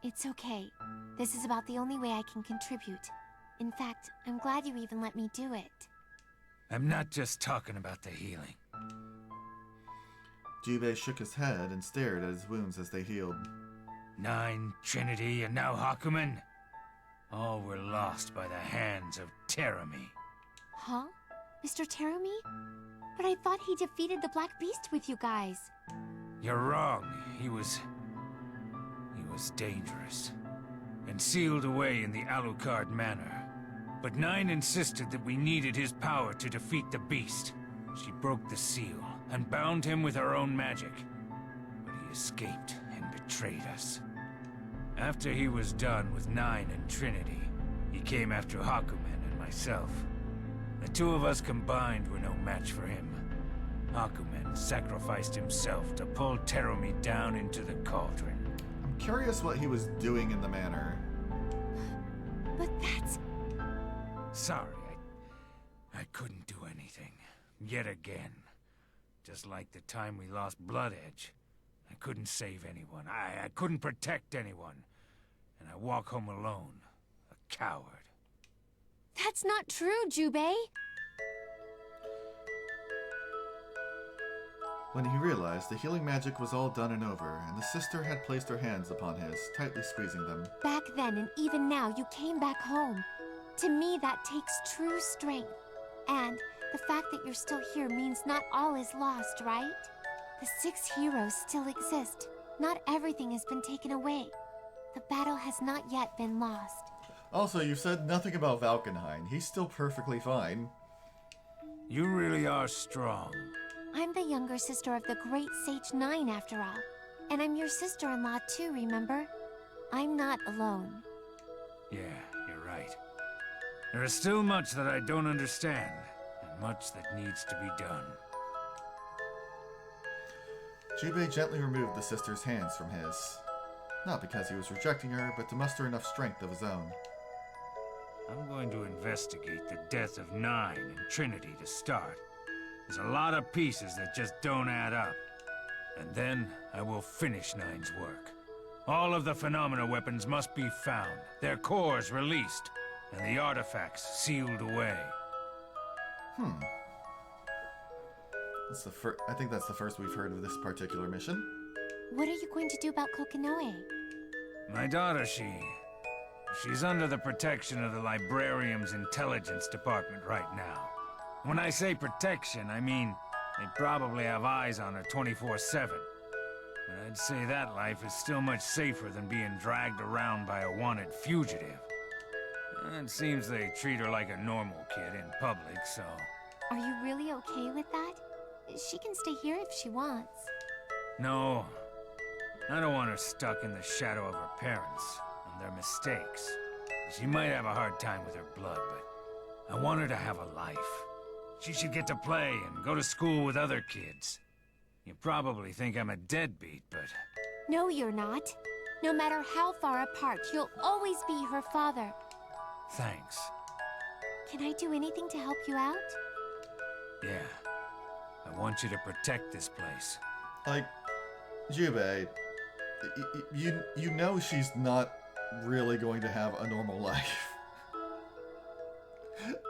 It's okay. This is about the only way I can contribute. In fact, I'm glad you even let me do it. I'm not just talking about the healing. Jubei shook his head and stared at his wounds as they healed. Nine, Trinity, and now Hakumen. All were lost by the hands of Terumi. Huh? Mr. Terumi? But I thought he defeated the Black Beast with you guys. You're wrong. He was dangerous. And sealed away in the Alucard Manor. But Nine insisted that we needed his power to defeat the beast. She broke the seal and bound him with her own magic. But he escaped and betrayed us. After he was done with Nine and Trinity, he came after Hakumen and myself. The 2 of us combined were no match for him. Hakumen sacrificed himself to pull Terumi down into the cauldron. I'm curious what he was doing in the manor. But that's... Sorry, I couldn't do anything. Yet again. Just like the time we lost Blood Edge. I couldn't save anyone. I couldn't protect anyone. And I walk home alone. A coward. That's not true, Jubei! When he realized the healing magic was all done and over, and the sister had placed her hands upon his, tightly squeezing them. Back then and even now, you came back home. To me, that takes true strength. And the fact that you're still here means not all is lost, right? The 6 heroes still exist. Not everything has been taken away. The battle has not yet been lost. Also, you said nothing about Valkenhayn. He's still perfectly fine. You really are strong. I'm the younger sister of the great Sage 9, after all. And I'm your sister-in-law too, remember? I'm not alone. Yeah, you're right. There is still much that I don't understand, and much that needs to be done. Jubei gently removed the sister's hands from his. Not because he was rejecting her, but to muster enough strength of his own. I'm going to investigate the death of Nine and Trinity to start. There's a lot of pieces that just don't add up. And then I will finish Nine's work. All of the phenomena weapons must be found, their cores released, and the artifacts sealed away. That's I think that's the first we've heard of this particular mission. What are you going to do about Kokinoe? My daughter, she's under the protection of the Librarium's intelligence department right now. When I say protection, I mean they probably have eyes on her 24/7. But I'd say that life is still much safer than being dragged around by a wanted fugitive. It seems they treat her like a normal kid in public, so... Are you really okay with that? She can stay here if she wants. No. I don't want her stuck in the shadow of her parents and their mistakes. She might have a hard time with her blood, but I want her to have a life. She should get to play and go to school with other kids. You probably think I'm a deadbeat, but... No, you're not. No matter how far apart, you'll always be her father. Thanks. Can I do anything to help you out? Yeah. I want you to protect this place. Like, Jubei, you know she's not really going to have a normal life.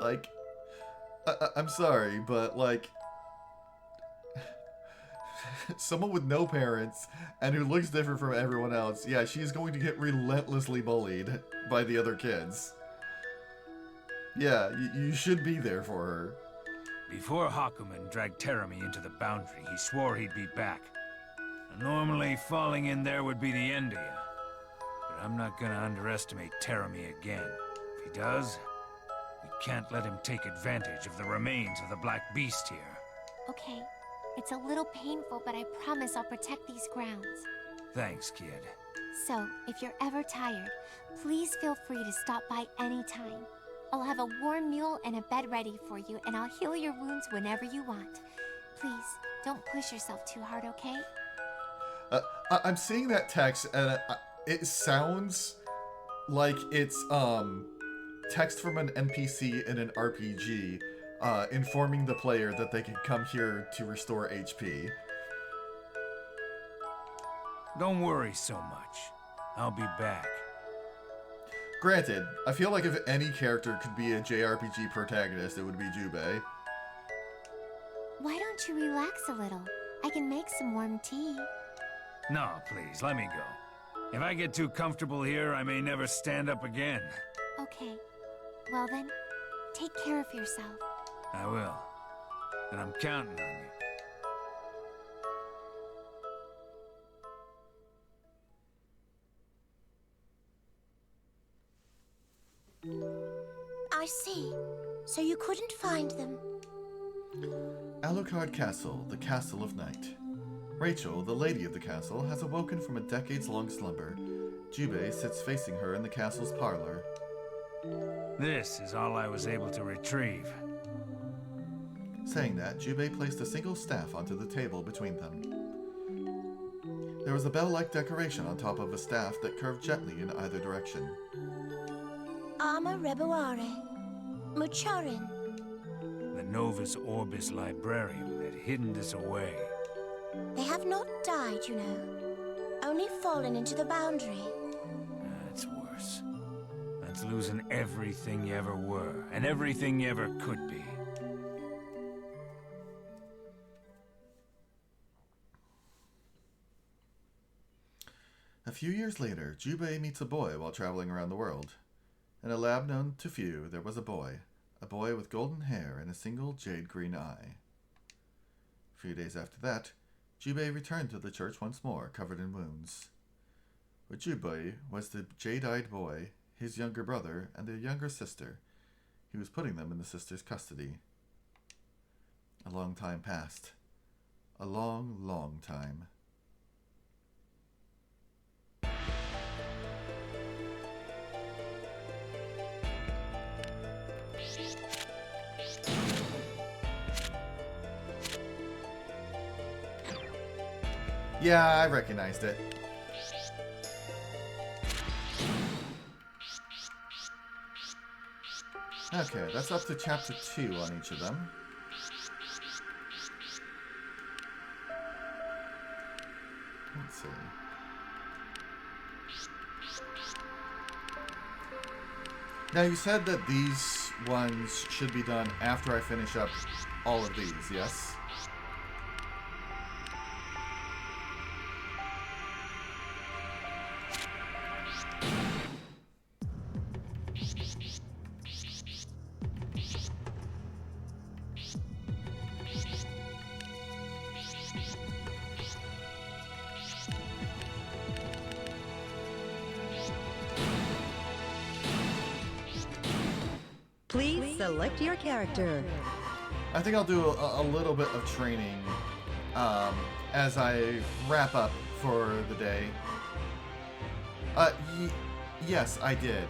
Like, I'm sorry, but like, someone with no parents and who looks different from everyone else, yeah, she's going to get relentlessly bullied by the other kids. Yeah, you should be there for her. Before Hakumen dragged Terumi into the boundary, he swore he'd be back. Normally, falling in there would be the end of you. But I'm not gonna underestimate Terumi again. If he does, we can't let him take advantage of the remains of the Black Beast here. Okay. It's a little painful, but I promise I'll protect these grounds. Thanks, kid. So, if you're ever tired, please feel free to stop by anytime. I'll have a warm meal and a bed ready for you, and I'll heal your wounds whenever you want. Please, don't push yourself too hard, okay? I'm seeing that text, and it sounds like it's text from an NPC in an RPG, informing the player that they can come here to restore HP. Don't worry so much. I'll be back. Granted, I feel like if any character could be a JRPG protagonist, it would be Jubei. Why don't you relax a little? I can make some warm tea. No, please, let me go. If I get too comfortable here, I may never stand up again. Okay. Well then, take care of yourself. I will. And I'm counting on you. I see. So you couldn't find them. Alucard Castle, the Castle of Night. Rachel, the lady of the castle, has awoken from a decades-long slumber. Jubei sits facing her in the castle's parlor. This is all I was able to retrieve. Saying that, Jubei placed a single staff onto the table between them. There was a bell-like decoration on top of a staff that curved gently in either direction. Arma Reboare. Mucharin. The Novus Orbis librarian had hidden this away. They have not died, you know. Only fallen into the boundary. That's worse. That's losing everything you ever were, and everything you ever could be. A few years later, Jubei meets a boy while traveling around the world. In a lab known to few, there was a boy with golden hair and a single jade-green eye. A few days after that, Jubei returned to the church once more, covered in wounds. With Jubei was the jade-eyed boy, his younger brother, and their younger sister. He was putting them in the sister's custody. A long time passed. A long, long time. Yeah, I recognized it. Okay, that's up to chapter 2 on each of them. Let's see. Now, you said that these ones should be done after I finish up all of these, yes? Please select your character. I think I'll do a little bit of training as I wrap up for the day. Yes, I did.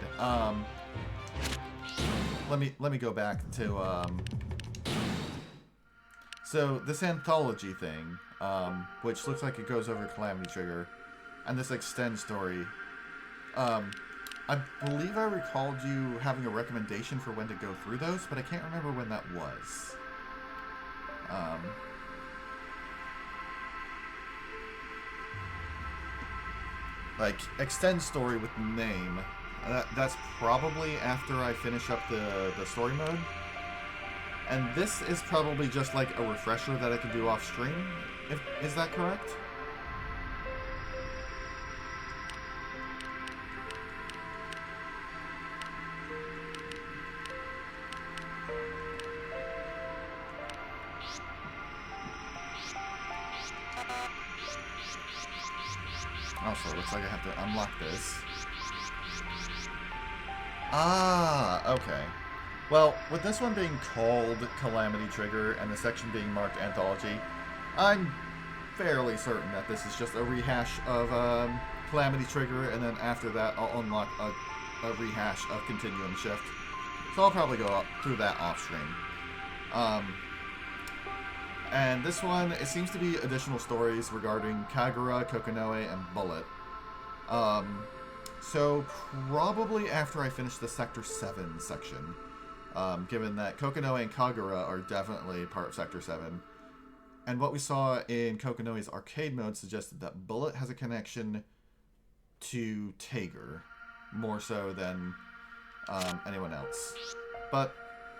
let me go back to so this anthology thing, which looks like it goes over Calamity Trigger, and this extend story. I believe I recalled you having a recommendation for when to go through those, but I can't remember when that was. Like, extend story with name. That's probably after I finish up the story mode. And this is probably just like a refresher that I can do off stream. Is that correct? Also, it looks like I have to unlock this. Ah, okay. Well, with this one being called Calamity Trigger and the section being marked Anthology, I'm fairly certain that this is just a rehash of Calamity Trigger, and then after that I'll unlock a rehash of Continuum Shift. So I'll probably go through that off stream. And this one, it seems to be additional stories regarding Kagura, Kokonoe, and Bullet. So probably after I finish the Sector 7 section, given that Kokonoe and Kagura are definitely part of Sector 7. And what we saw in Kokonoe's arcade mode suggested that Bullet has a connection to Tager, more so than anyone else. But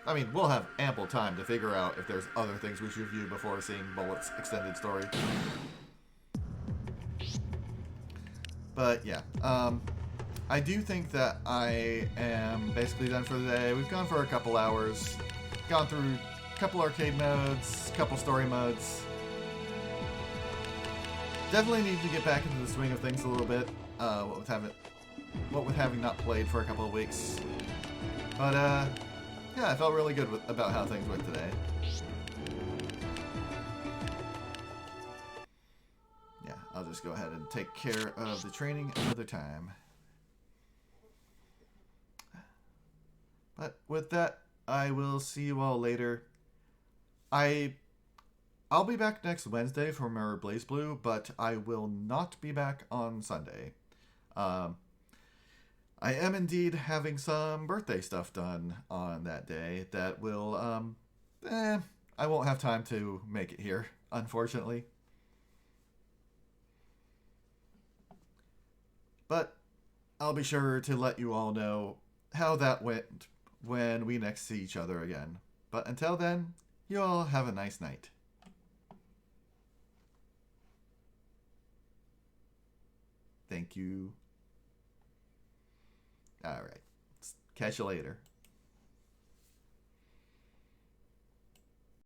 I mean, we'll have ample time to figure out if there's other things we should review before seeing Bullet's extended story. But yeah, I do think that I am basically done for the day. We've gone for a couple hours, gone through a couple arcade modes, a couple story modes. Definitely need to get back into the swing of things a little bit, what with having not played for a couple of weeks. But yeah, I felt really good about how things went today. Yeah, I'll just go ahead and take care of the training another time. But with that, I will see you all later. I'll be back next Wednesday for more Blaze Blue, but I will not be back on Sunday. I am indeed having some birthday stuff done on that day that will, I won't have time to make it here, unfortunately. But I'll be sure to let you all know how that went when we next see each other again. But until then, you all have a nice night. Thank you. All right. Catch you later.